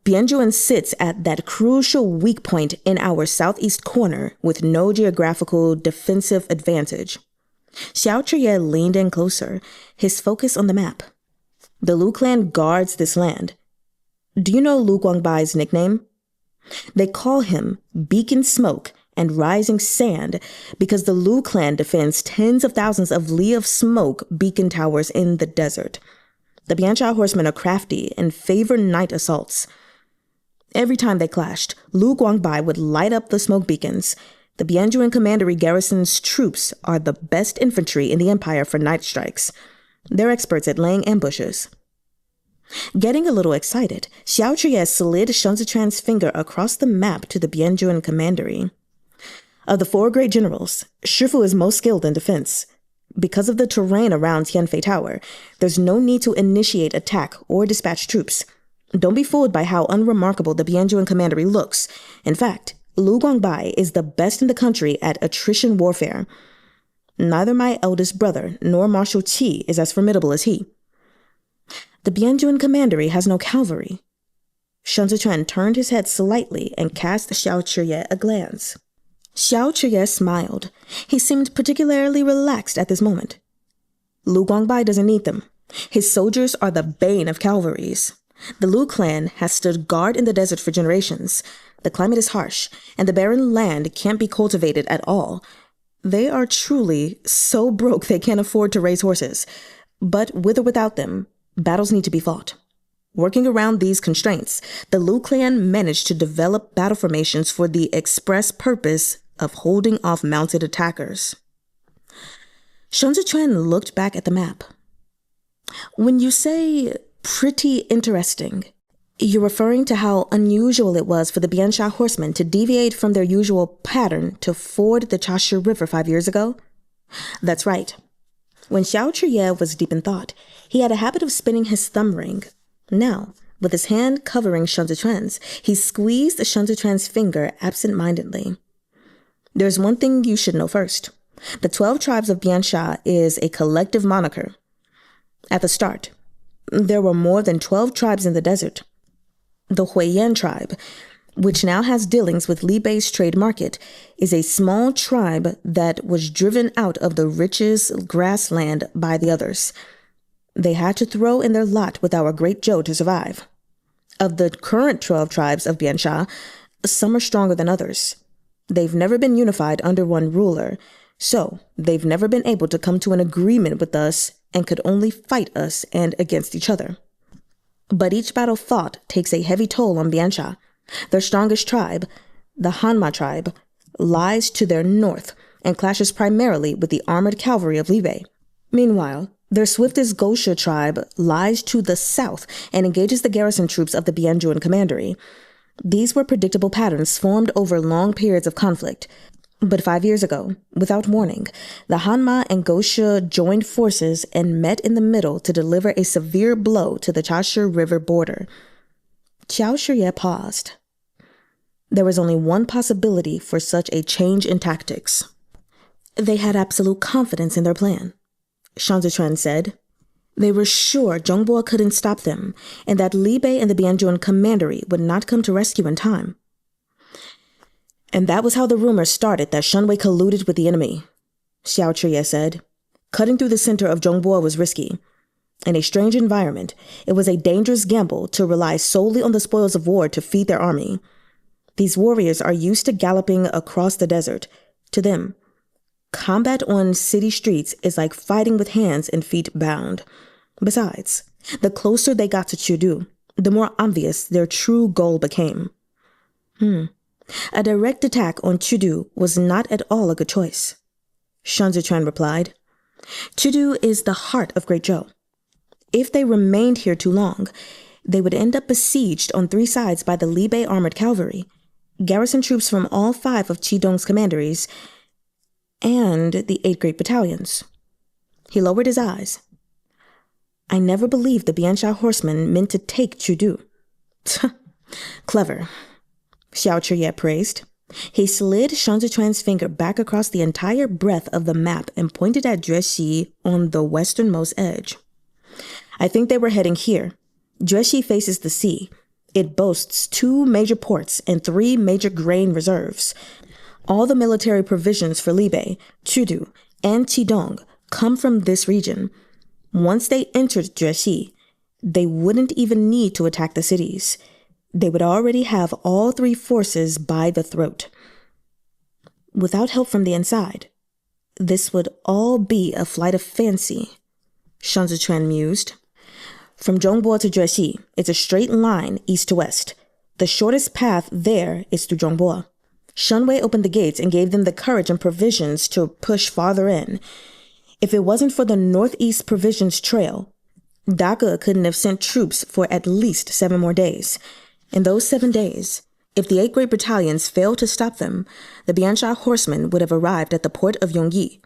Bianjuan sits at that crucial weak point in our southeast corner with no geographical defensive advantage. Chr-yeh leaned in closer, his focus on the map. The Lu clan guards this land. Do you know Lu Guangbai's nickname? They call him Beacon Smoke and Rising Sand because the Lu clan defends tens of thousands of li of smoke beacon towers in the desert. The Biansha horsemen are crafty and favor night assaults. Every time they clashed, Lu Guangbai would light up the smoke beacons, The Bianjuan Commandery garrison's troops are the best infantry in the empire for night strikes. They're experts at laying ambushes. Getting a little excited, Xiao slid Shun Zichuan's finger across the map to the Bianjuan Commandery. Of the 4 great generals, Shifu is most skilled in defense. Because of the terrain around Tianfei Tower, there's no need to initiate attack or dispatch troops. Don't be fooled by how unremarkable the Bianjuan Commandery looks. In fact, Lu Guangbai is the best in the country at attrition warfare. Neither my eldest brother nor Marshal Qi is as formidable as he. The Bianjuan Commandery has no cavalry. Shun Zichuan turned his head slightly and cast Chr-yeh a glance. Chr-yeh smiled. He seemed particularly relaxed at this moment. Lu Guangbai doesn't need them. His soldiers are the bane of cavalries. The Lu clan has stood guard in the desert for generations. The climate is harsh, and the barren land can't be cultivated at all. They are truly so broke they can't afford to raise horses. But with or without them, battles need to be fought. Working around these constraints, the Lu clan managed to develop battle formations for the express purpose of holding off mounted attackers. Shun Zichuan looked back at the map. When you say pretty interesting, you're referring to how unusual it was for the Biansha horsemen to deviate from their usual pattern to ford the Chashi River 5 years ago? That's right. When Chr-yeh was deep in thought, he had a habit of spinning his thumb ring. Now, with his hand covering Shun Zichuan's, he squeezed Shun Zichuan's finger absent-mindedly. There's one thing you should know first. The 12 tribes of Biansha is a collective moniker. At the start, there were more than 12 tribes in the desert. The Huiyan tribe, which now has dealings with Li-Bei's trade market, is a small tribe that was driven out of the richest grassland by the others. They had to throw in their lot with our great Zhou to survive. Of the current 12 tribes of Biansha, some are stronger than others. They've never been unified under one ruler, so they've never been able to come to an agreement with us and could only fight us and against each other. But each battle fought takes a heavy toll on Biansha. Their strongest tribe, the Hanma tribe, lies to their north and clashes primarily with the armored cavalry of Li-Bei. Meanwhile, their swiftest Gosha tribe lies to the south and engages the garrison troops of the Bianjuan Commandery. These were predictable patterns formed over long periods of conflict. But 5 years ago, without warning, the Hanma and Gosha joined forces and met in the middle to deliver a severe blow to the Chashi River border. Chr-yeh paused. There was only one possibility for such a change in tactics. They had absolute confidence in their plan. Shun Zichuan said. They were sure Zhongbo couldn't stop them, and that Li-Bei and the Bianjuan Commandery would not come to rescue in time. And that was how the rumor started that Shunwei colluded with the enemy, Xiao said. Cutting through the center of Zhongbo was risky. In a strange environment, it was a dangerous gamble to rely solely on the spoils of war to feed their army. These warriors are used to galloping across the desert. To them, combat on city streets is like fighting with hands and feet bound. Besides, the closer they got to Chengdu, the more obvious their true goal became. A direct attack on Chengdu was not at all a good choice. Shun Zichuan replied. Chengdu is the heart of Great Zhou. If they remained here too long, they would end up besieged on 3 sides by the Li-Bei armored cavalry, garrison troops from all 5 of Qidong's commanderies, and the 8 great battalions. He lowered his eyes. I never believed the Biansha horsemen meant to take Chengdu. Clever, Xiao praised. He slid Shun Zichuan's finger back across the entire breadth of the map and pointed at Jue on the westernmost edge. I think they were heading here. Jue faces the sea. It boasts 2 major ports and 3 major grain reserves. All the military provisions for Li-Bei, Chengdu, and Qidong come from this region. Once they entered Jue, they wouldn't even need to attack the cities. They would already have all 3 forces by the throat. Without help from the inside, this would all be a flight of fancy, Shun Zichuan mused. From Zhongbo to Jue, it's a straight line east to west. The shortest path there is through Zhongbo. Shun opened the gates and gave them the courage and provisions to push farther in. If it wasn't for the northeast provisions trail, Daga couldn't have sent troops for at least 7 more days. In those 7 days, if the 8 great battalions failed to stop them, the Biansha horsemen would have arrived at the port of Yongyi.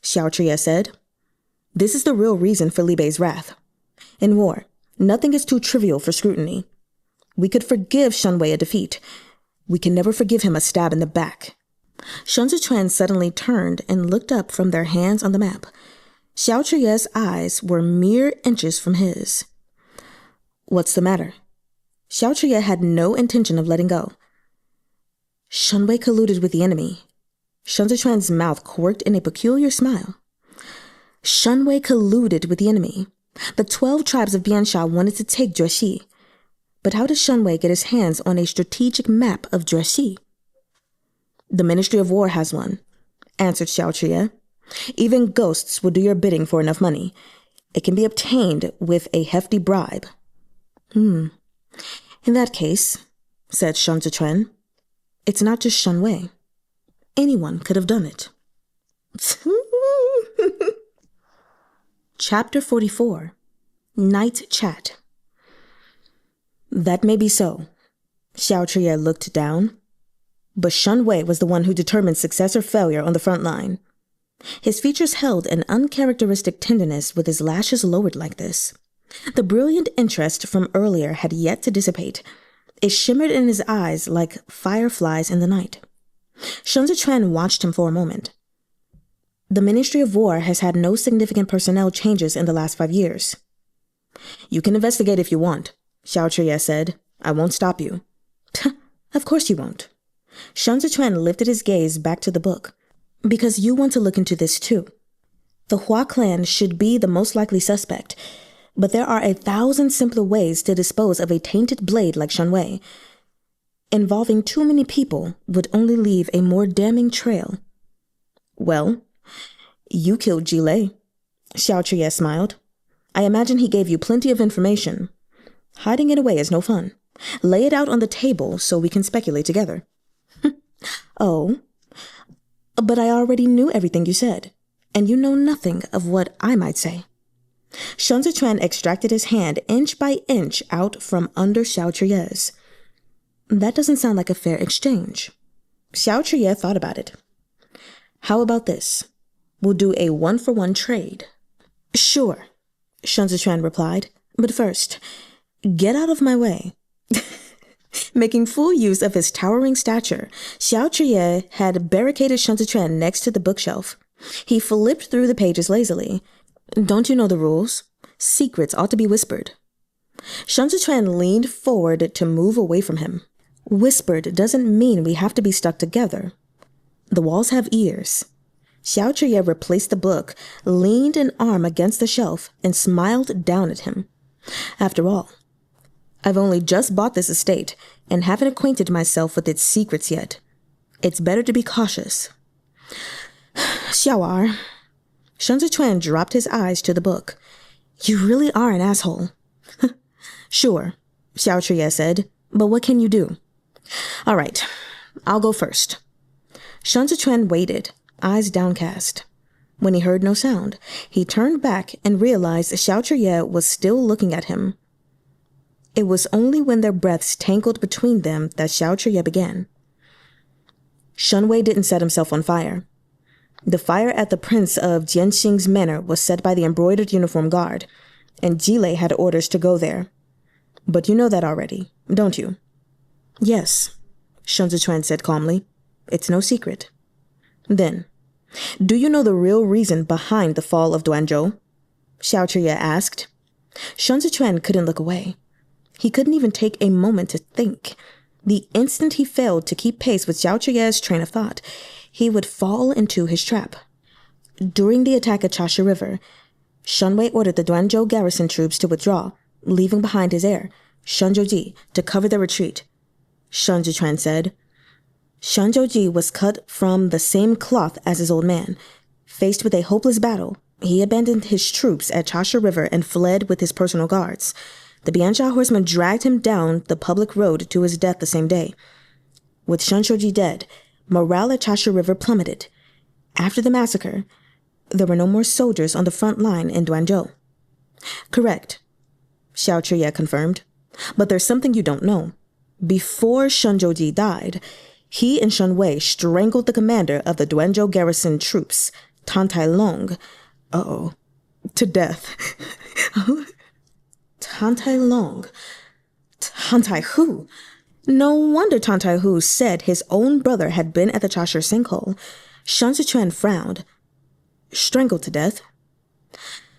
Xiao said, "This is the real reason for Li Bei's wrath. In war, nothing is too trivial for scrutiny. We could forgive Shun a defeat. We can never forgive him a stab in the back." Shun Zechuan suddenly turned and looked up from their hands on the map. Chr-yeh's eyes were mere inches from his. "What's the matter?" Chr-yeh had no intention of letting go. "Shun colluded with the enemy." Shun Zechuan's mouth quirked in a peculiar smile. "Shun colluded with the enemy. The 12 tribes of Biansha wanted to take Jie. But how does Shun get his hands on a strategic map of Jie? "The Ministry of War has one," answered Chr-yeh. "Even ghosts will do your bidding for enough money. It can be obtained with a hefty bribe." "In that case," said Shun Zechuan, "it's not just Shun. Anyone could have done it." Chapter 44. Night Chat. "That may be so." Chr-yeh looked down. But Shun was the one who determined success or failure on the front line. His features held an uncharacteristic tenderness with his lashes lowered like this. The brilliant interest from earlier had yet to dissipate. It shimmered in his eyes like fireflies in the night. Shun Zechuan watched him for a moment. "The Ministry of War has had no significant personnel changes in the last 5 years." "You can investigate if you want," Xiao said. "I won't stop you." "Of course you won't." Shun Zechuan lifted his gaze back to the book. "Because you want to look into this too. The Hua clan should be the most likely suspect, but there are 1,000 simpler ways to dispose of a tainted blade like Shun. Involving too many people would only leave a more damning trail." "Well, you killed Jile." Xiao smiled. "I imagine he gave you plenty of information. Hiding it away is no fun. Lay it out on the table so we can speculate together." "Oh, but I already knew everything you said, and you know nothing of what I might say." Shun Zechuan extracted his hand inch by inch out from under Xiao-Chiyeh's. "That doesn't sound like a fair exchange." Xiao-Chiyeh thought about it. "How about this? We'll do a 1-for-1 trade." "Sure," Shun Zechuan replied. "But first, get out of my way." Making full use of his towering stature, Xiao had barricaded Shun Zechuan next to the bookshelf. He flipped through the pages lazily. "Don't you know the rules? Secrets ought to be whispered." Shun Zechuan leaned forward to move away from him. "Whispered doesn't mean we have to be stuck together. The walls have ears." Xiao replaced the book, leaned an arm against the shelf, and smiled down at him. "After all, I've only just bought this estate and haven't acquainted myself with its secrets yet. It's better to be cautious." "Xiao." Shun Zechuan dropped his eyes to the book. "You really are an asshole." "Sure," Xiao said, "but what can you do?" "All right, I'll go first." Shun Zechuan waited, eyes downcast. When he heard no sound, he turned back and realized Xiao was still looking at him. It was only when their breaths tangled between them that Xiao began. "Shun didn't set himself on fire. The fire at the Prince of Jianxing's manor was set by the embroidered uniform guard, and Jile had orders to go there. But you know that already, don't you?" "Yes," Shun Zechuan said calmly. "It's no secret." "Then, do you know the real reason behind the fall of Duanzhou?" Xiao asked. Shun Zechuan couldn't look away. He couldn't even take a moment to think. The instant he failed to keep pace with Xiao-Chiyeh's train of thought, he would fall into his trap. During the attack at Chashi River, Shun ordered the Duanzhou garrison troops to withdraw, leaving behind his heir, Shun Zhouji, to cover their retreat. Shun Zechuan said. Shun Zhouji was cut from the same cloth as his old man. Faced with a hopeless battle, he abandoned his troops at Chashi River and fled with his personal guards. The Biansha horsemen dragged him down the public road to his death the same day. With Shun Zhouji dead, Morale at Chashi River plummeted. After the massacre, there were no more soldiers on the front line in Duanzhou. Correct, Xiao confirmed. But there's something you don't know. Before Shun Zhouji died, he and Shun Wei strangled the commander of the Duanzhou garrison troops, Tan Tai Long, to death. Tan Tai Long? Tan Tai who? No wonder Tan Tai Hu said his own brother had been at the Chashir sinkhole. Shun Zichuan frowned. Strangled to death?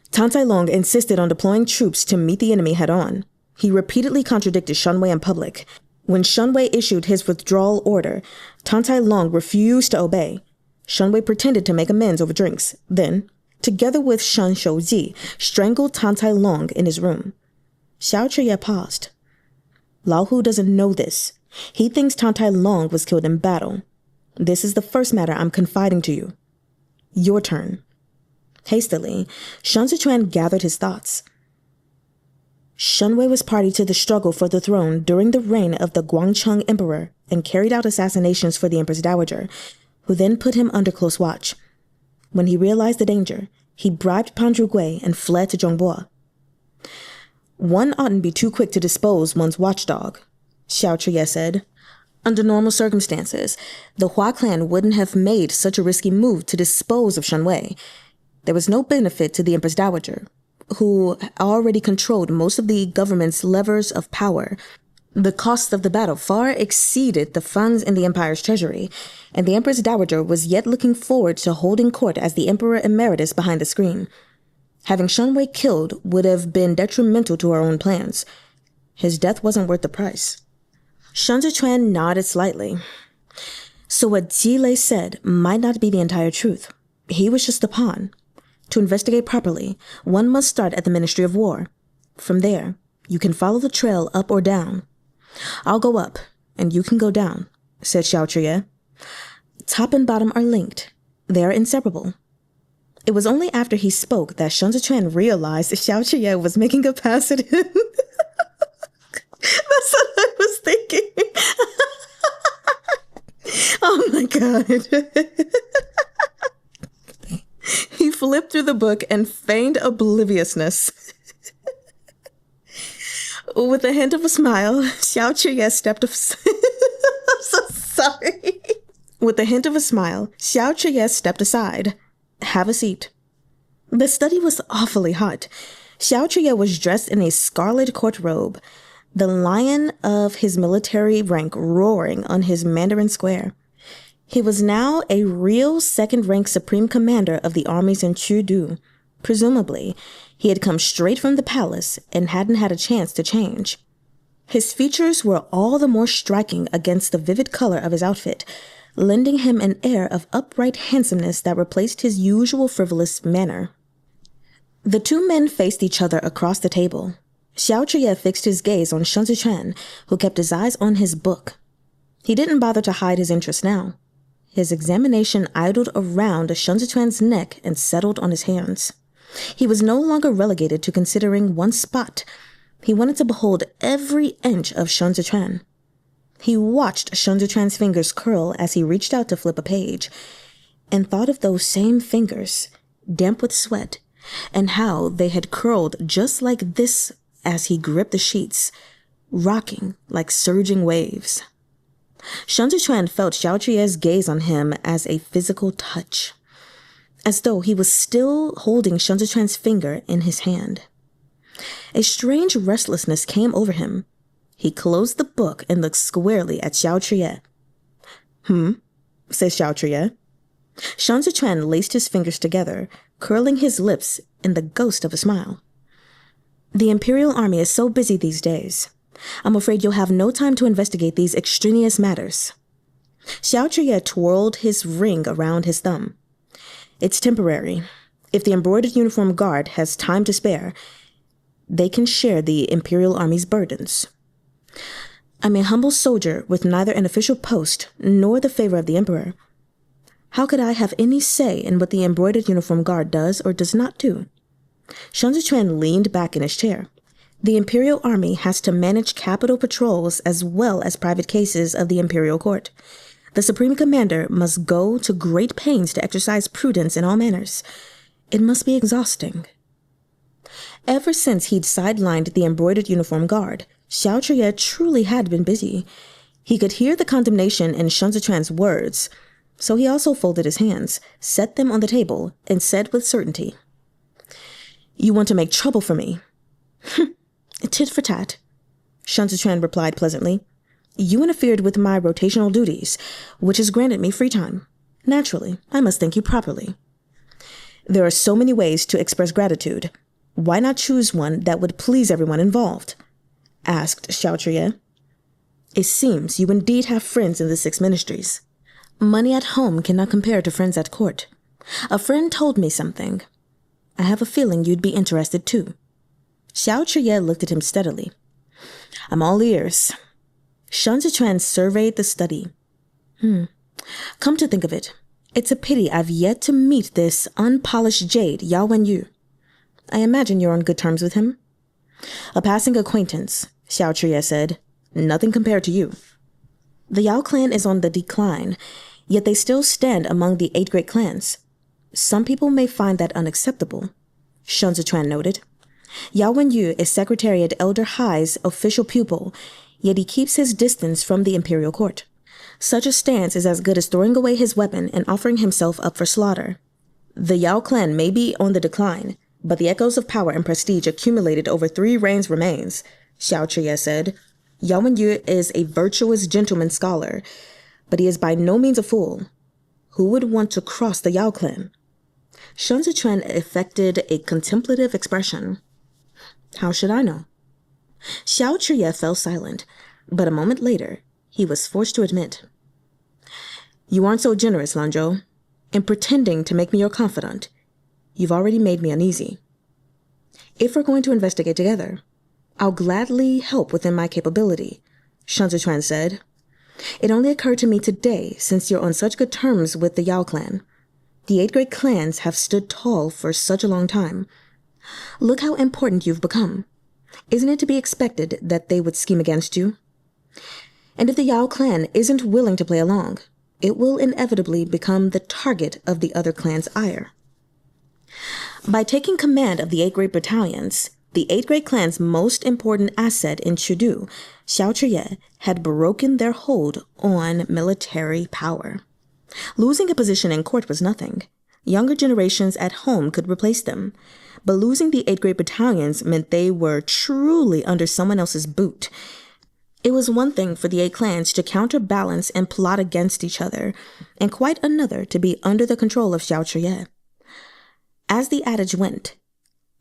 Tan Tai Long insisted on deploying troops to meet the enemy head-on. He repeatedly contradicted Shun Wei in public. When Shun Wei issued his withdrawal order, Tan Tai Long refused to obey. Shun Wei pretended to make amends over drinks, then, together with Shan Shouji, strangled Tan Tai Long in his room. Chr-yeh paused. Lao Hu doesn't know this. He thinks Tan Tai Long was killed in battle. This is the first matter I'm confiding to you. Your turn. Hastily, Shun Zichuan gathered his thoughts. Shun Wei was party to the struggle for the throne during the reign of the Guangcheng Emperor and carried out assassinations for the Empress Dowager, who then put him under close watch. When he realized the danger, he bribed Pan Zhuge and fled to Zhongbo. One oughtn't be too quick to dispose one's watchdog, Xiao said. Under normal circumstances, the Hua clan wouldn't have made such a risky move to dispose of Shun Wei. There was no benefit to the Empress Dowager, who already controlled most of the government's levers of power. The cost of the battle far exceeded the funds in the empire's treasury, and the Empress Dowager was yet looking forward to holding court as the Emperor Emeritus behind the screen. Having Shun Wei killed would have been detrimental to our own plans. His death wasn't worth the price. Shun Zichuan nodded slightly. So what Jile said might not be the entire truth. He was just a pawn. To investigate properly, one must start at the Ministry of War. From there, you can follow the trail up or down. I'll go up, and you can go down, said Xiao. Top and bottom are linked. They are inseparable. It was only after he spoke that Shun Zichuan realized Xiao was making a pass at him. That's what I was thinking. Oh my God. He flipped through the book and feigned obliviousness. With a hint of a smile, Xiao stepped aside. I'm so sorry. With a hint of a smile, Xiao stepped aside. Have a seat. The study was awfully hot. Xiao was dressed in a scarlet court robe, the lion of his military rank roaring on his Mandarin square. He was now a real second-rank supreme commander of the armies in Chu-Du. Presumably, he had come straight from the palace and hadn't had a chance to change. His features were all the more striking against the vivid color of his outfit, lending him an air of upright handsomeness that replaced his usual frivolous manner. The two men faced each other across the table. Xiao fixed his gaze on Shun Zichuan, who kept his eyes on his book. He didn't bother to hide his interest now. His examination idled around Shun Zichuan's neck and settled on his hands. He was no longer relegated to considering one spot. He wanted to behold every inch of Shun Zichuan. He watched Shun Zichuan's fingers curl as he reached out to flip a page, and thought of those same fingers, damp with sweat, and how they had curled just like this as he gripped the sheets, rocking like surging waves. Shun Zichuan felt Xiao gaze on him as a physical touch, as though he was still holding Shun Zichuan's finger in his hand. A strange restlessness came over him. He closed the book and looked squarely at Xiao. Says Xiao. Shun Zichuan laced his fingers together, curling his lips in the ghost of a smile. The Imperial Army is so busy these days. I'm afraid you'll have no time to investigate these extraneous matters. Xiao twirled his ring around his thumb. It's temporary. If the embroidered uniform guard has time to spare, they can share the Imperial Army's burdens. I'm a humble soldier with neither an official post nor the favor of the Emperor. How could I have any say in what the embroidered uniform guard does or does not do? Shun Zichuan leaned back in his chair. The Imperial Army has to manage capital patrols as well as private cases of the Imperial Court. The Supreme Commander must go to great pains to exercise prudence in all manners. It must be exhausting. Ever since he'd sidelined the embroidered uniform guard, Xiao truly had been busy. He could hear the condemnation in Shun Zichuan's words, so he also folded his hands, set them on the table, and said with certainty, "You want to make trouble for me?" "Tit for tat," Shun Zichuan replied pleasantly. "You interfered with my rotational duties, which has granted me free time. Naturally, I must thank you properly." "There are so many ways to express gratitude. Why not choose one that would please everyone involved?" asked Xiao. "It seems you indeed have friends in the 6 ministries. Money at home cannot compare to friends at court. A friend told me something. I have a feeling you'd be interested too." Xiao looked at him steadily. "I'm all ears." Shun Zichuan surveyed the study. Come to think of it, it's a pity I've yet to meet this unpolished jade, Yao Wenyu. I imagine you're on good terms with him?" "A passing acquaintance," Xiao said. "Nothing compared to you." "The Yao clan is on the decline, yet they still stand among the 8 great clans. Some people may find that unacceptable," Shun Zichuan noted. "Yao Wenyu is Secretariat Elder Hai's official pupil, yet he keeps his distance from the imperial court. Such a stance is as good as throwing away his weapon and offering himself up for slaughter. The Yao clan may be on the decline, but the echoes of power and prestige accumulated over 3 reigns remains," Xiao said. "Yao Wenyu is a virtuous gentleman scholar, but he is by no means a fool. Who would want to cross the Yao clan?" Shun Zichuan affected a contemplative expression. "How should I know?" Xiao fell silent, but a moment later, he was forced to admit, "You aren't so generous, Lanzhou. In pretending to make me your confidant, you've already made me uneasy. If we're going to investigate together, I'll gladly help within my capability," Shun Zichuan said. "It only occurred to me today, since you're on such good terms with the Yao clan. The 8 great clans have stood tall for such a long time. Look how important you've become. Isn't it to be expected that they would scheme against you? And if the Yao clan isn't willing to play along, it will inevitably become the target of the other clans' ire. By taking command of the 8 great battalions, the 8 great clans' most important asset in Chudu, Xiao had broken their hold on military power. Losing a position in court was nothing. Younger generations at home could replace them. But losing the 8 great battalions meant they were truly under someone else's boot. It was one thing for the 8 clans to counterbalance and plot against each other, and quite another to be under the control of Xiao. As the adage went,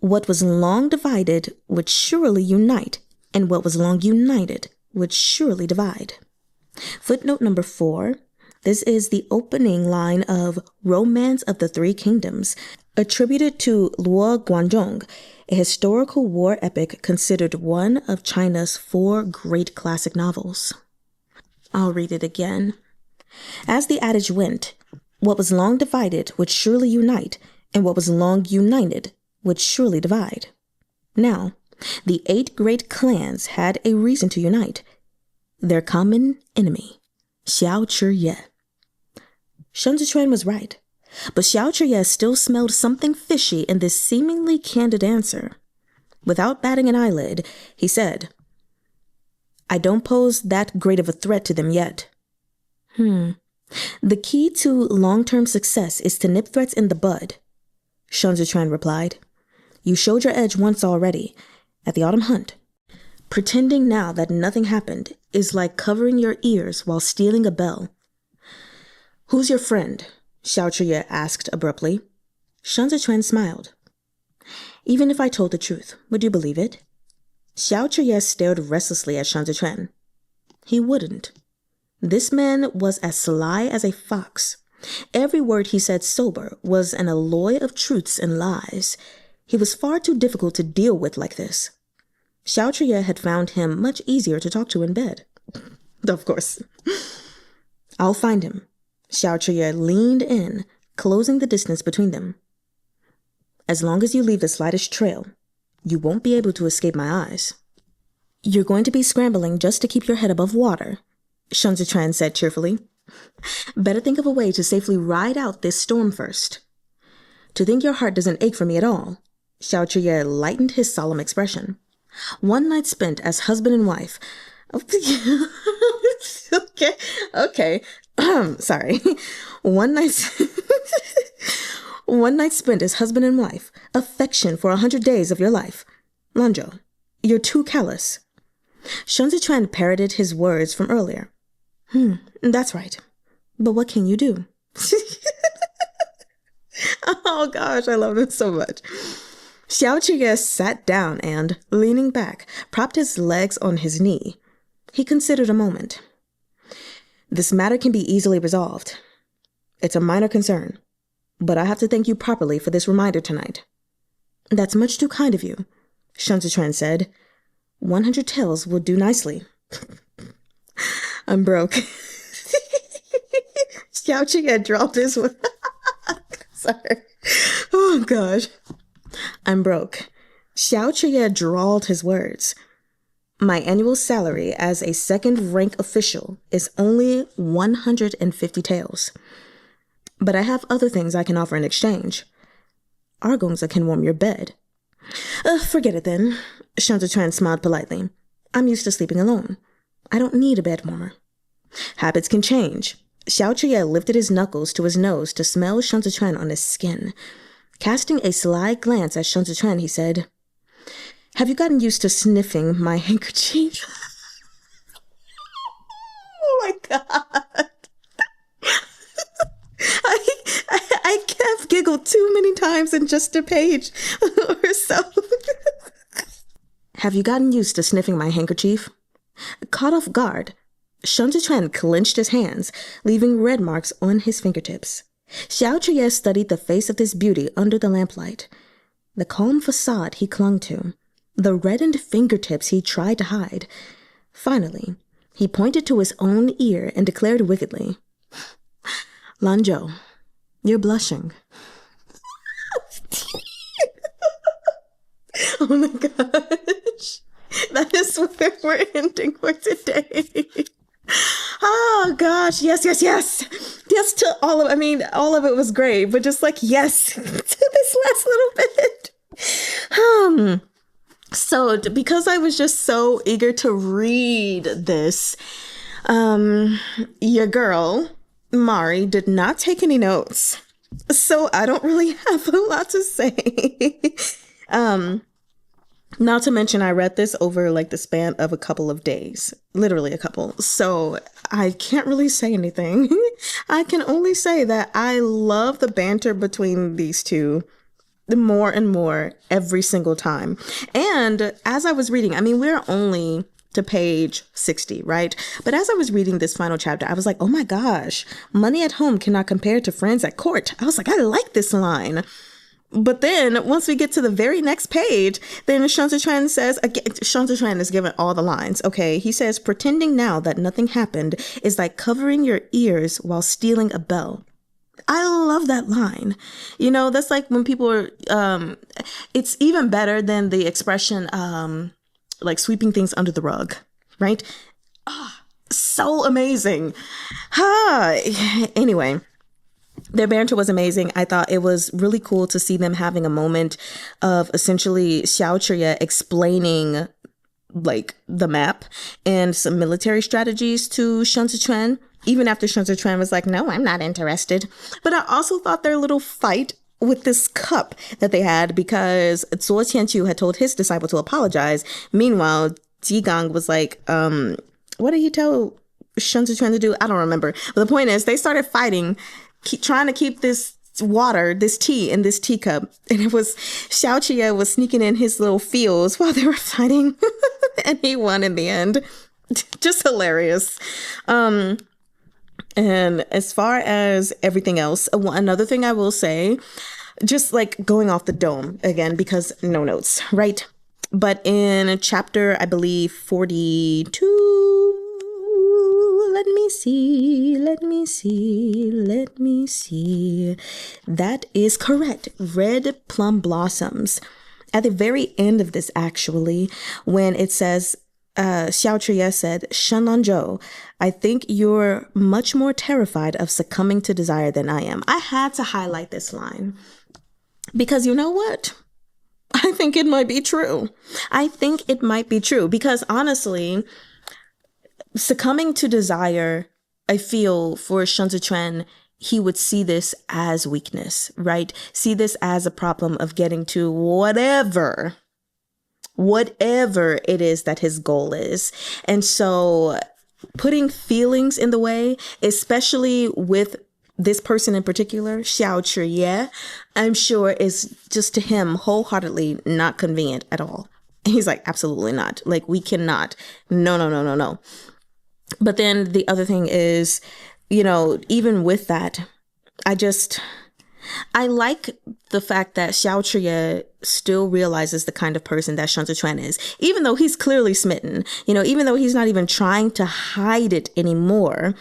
what was long divided would surely unite, and what was long united would surely divide. Footnote number 4. This is the opening line of Romance of the 3 Kingdoms, attributed to Luo Guanzhong, a historical war epic considered one of China's 4 great classic novels. I'll read it again. As the adage went, what was long divided would surely unite, and what was long united would surely divide. Now, the 8 great clans had a reason to unite. Their common enemy, Chr-yeh. Shun Zichuan was right, but Chr-yeh still smelled something fishy in this seemingly candid answer. Without batting an eyelid, he said, "I don't pose that great of a threat to them yet." "The key to long-term success is to nip threats in the bud," Shun Zichuan replied. "You showed your edge once already, at the autumn hunt. Pretending now that nothing happened is like covering your ears while stealing a bell." "Who's your friend?" Xiao asked abruptly. Shun Zichuan smiled. "Even if I told the truth, would you believe it?" Xiao stared restlessly at Shun Zichuan. He wouldn't. This man was as sly as a fox. Every word he said sober was an alloy of truths and lies. He was far too difficult to deal with like this. Xiao had found him much easier to talk to in bed. Of course. "I'll find him." Xiao leaned in, closing the distance between them. "As long as you leave the slightest trail, you won't be able to escape my eyes." "You're going to be scrambling just to keep your head above water," Shun Zichuan said cheerfully. Better think of a way to safely ride out this storm first. To think your heart doesn't ache for me at all. Xiao lightened his solemn expression. One night spent as husband and wife. Okay. Sorry. One night spent as husband and wife. Affection for 100 days of your life. Lanzhou, you're too callous. Shun Zechuan parroted his words from earlier. That's right. But what can you do? Oh gosh, I love this so much. Xiao sat down and, leaning back, propped his legs on his knee. He considered a moment. This matter can be easily resolved. It's a minor concern, but I have to thank you properly for this reminder tonight. That's much too kind of you, Shun Zechuan said. 100 taels will do nicely. I'm broke. Xiao dropped his... Sorry. Oh, gosh. I'm broke. Xiao drawled his words. My annual salary as a second-rank official is only 150 taels. But I have other things I can offer in exchange. Argongsa can warm your bed. Forget it then. Shun Zechuan smiled politely. I'm used to sleeping alone. I don't need a bed warmer. Habits can change. Xiao lifted his knuckles to his nose to smell Shun Zechuan on his skin. Casting a sly glance at Shun Zechuan, he said, have you gotten used to sniffing my handkerchief? Oh my God. I have giggled too many times in just a page or so. Have you gotten used to sniffing my handkerchief? Caught off guard, Shun Zechuan clenched his hands, leaving red marks on his fingertips. Xiao studied the face of this beauty under the lamplight. The calm facade he clung to, the reddened fingertips he tried to hide. Finally, he pointed to his own ear and declared wickedly, Lanzhou, you're blushing. Oh my gosh. That is where we're ending for today. Oh gosh, yes. Yes to all of, all of it was great, but just like, yes, to this last little bit. So because I was just so eager to read this, your girl, Mari, did not take any notes. So I don't really have a lot to say. Not to mention, I read this over like the span of a couple of days, literally a couple. So I can't really say anything. I can only say that I love the banter between these two more and more every single time. And as I was reading, we're only to page 60, right? But as I was reading this final chapter, I was like, oh my gosh, money at home cannot compare to friends at court. I was like, I like this line. But then once we get to the very next page, then Shun Zechuan says, again, Shun Zechuan is given all the lines. Okay. He says, pretending now that nothing happened is like covering your ears while stealing a bell. I love that line. You know, that's like when people are, it's even better than the expression, like sweeping things under the rug, right? So amazing. Anyway. Their banter was amazing. I thought it was really cool to see them having a moment of essentially Xiao explaining like the map and some military strategies to Shun Zechuan, even after Shun Zechuan was like, no, I'm not interested. But I also thought their little fight with this cup that they had, because Zuo Qianqiu had told his disciple to apologize. Meanwhile, Qingging was like, what did he tell Shun Zechuan to do? I don't remember. But the point is, they started fighting, trying to keep this water, this tea in this teacup. And it was Xiao was sneaking in his little fields while they were fighting. And he won in the end. Just hilarious. And as far as everything else, another thing I will say, just like going off the dome again, because no notes, right? But in chapter, I believe 42, let me see. That is correct. Red plum blossoms. At the very end of this, actually, when it says, Xiao said, Shen Lanzhou, I think you're much more terrified of succumbing to desire than I am. I had to highlight this line because you know what? I think it might be true. I think it might be true because honestly, succumbing to desire, I feel for Shen Zechuan, he would see this as weakness, right? See this as a problem of getting to whatever it is that his goal is. And so putting feelings in the way, especially with this person in particular, Xiao Chr-yeh, I'm sure is just to him wholeheartedly not convenient at all. He's like, absolutely not. Like, we cannot. No. But then the other thing is, you know, even with that, I like the fact that Xiao Chr-yeh still realizes the kind of person that Shen Zechuan is, even though he's clearly smitten, you know, even though he's not even trying to hide it anymore.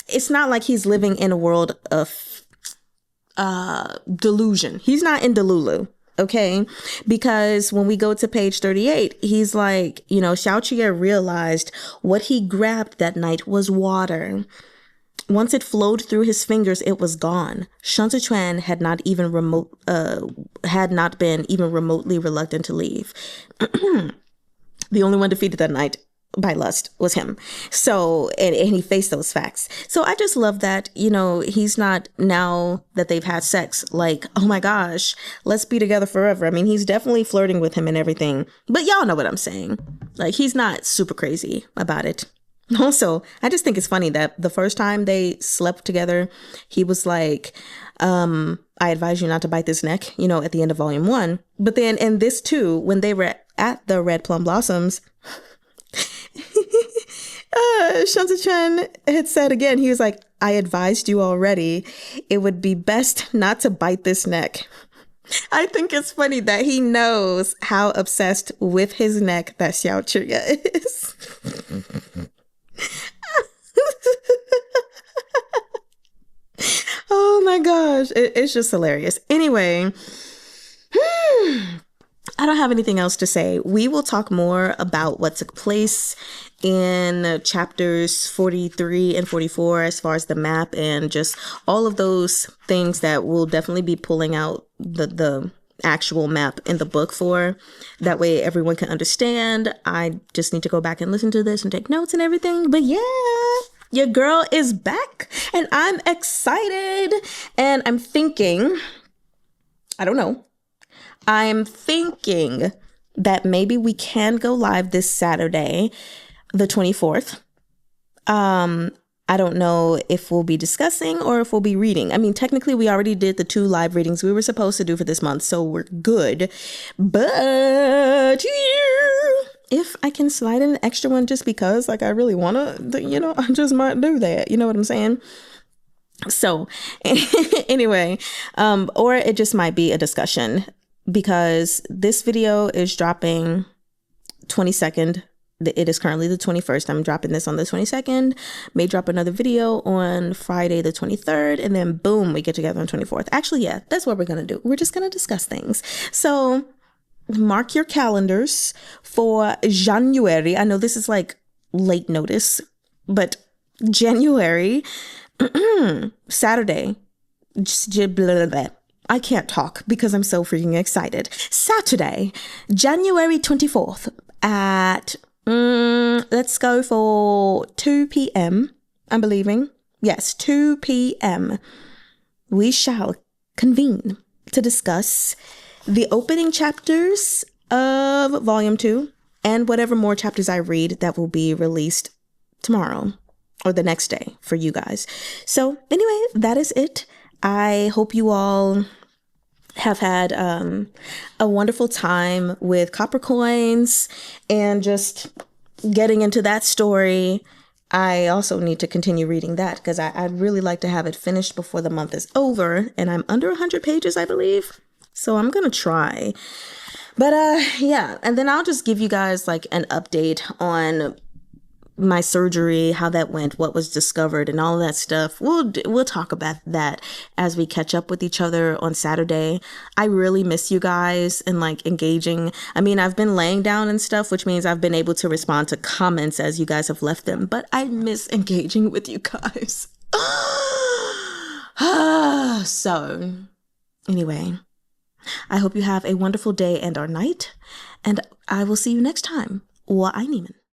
It's not like he's living in a world of delusion. He's not in Delulu. Okay, because when we go to page 38, he's like, you know, Xiao Chr-yeh realized what he grabbed that night was water. Once it flowed through his fingers, it was gone. Shen Zechuan had not been even remotely reluctant to leave. The only one defeated that night by lust was him. So, and he faced those facts. So I just love that, you know, he's not, now that they've had sex, like, oh my gosh, let's be together forever. I mean, he's definitely flirting with him and everything, but y'all know what I'm saying. Like, he's not super crazy about it. Also, I just think it's funny that the first time they slept together, he was like, I advise you not to bite this neck, you know, at the end of volume 1. But then in this too, when they were at the Red Plum Blossoms, Shen Zechuan had said again, he was like, I advised you already. It would be best not to bite this neck. I think it's funny that he knows how obsessed with his neck that Xiao Chr-yeh is. Oh my gosh. It's just hilarious. Anyway, I don't have anything else to say. We will talk more about what took place in chapters 43 and 44 as far as the map and just all of those things that we'll definitely be pulling out the actual map in the book for. That way everyone can understand. I just need to go back and listen to this and take notes and everything. But yeah, your girl is back and I'm excited. And I'm thinking, I'm thinking that maybe we can go live this Saturday, the 24th. I don't know if we'll be discussing or if we'll be reading. I mean, technically, we already did the 2 live readings we were supposed to do for this month, so we're good. But if I can slide in an extra one just because, like, I really want to, you know, I just might do that. You know what I'm saying? So anyway, or it just might be a discussion because this video is dropping 22nd. It is currently the 21st. I'm dropping this on the 22nd. May drop another video on Friday the 23rd. And then boom, we get together on 24th. Actually, yeah, that's what we're going to do. We're just going to discuss things. So mark your calendars for January. I know this is like late notice, but January, Saturday, I can't talk because I'm so freaking excited. Saturday, January 24th at let's go for 2 p.m. I'm believing. Yes, 2 p.m. We shall convene to discuss the opening chapters of Volume 2 and whatever more chapters I read that will be released tomorrow or the next day for you guys. So anyway, that is it. I hope you all have had a wonderful time with Copper Coins and just getting into that story. I also need to continue reading that because I'd really like to have it finished before the month is over. And I'm under 100 pages, I believe. So I'm going to try. But yeah, and then I'll just give you guys like an update on my surgery, how that went, what was discovered, and all of that stuff. We'll talk about that as we catch up with each other on Saturday. I really miss you guys and like engaging. I mean, I've been laying down and stuff, which means I've been able to respond to comments as you guys have left them, but I miss engaging with you guys. So anyway, I hope you have a wonderful day and or night, and I will see you next time. Wa'aineman.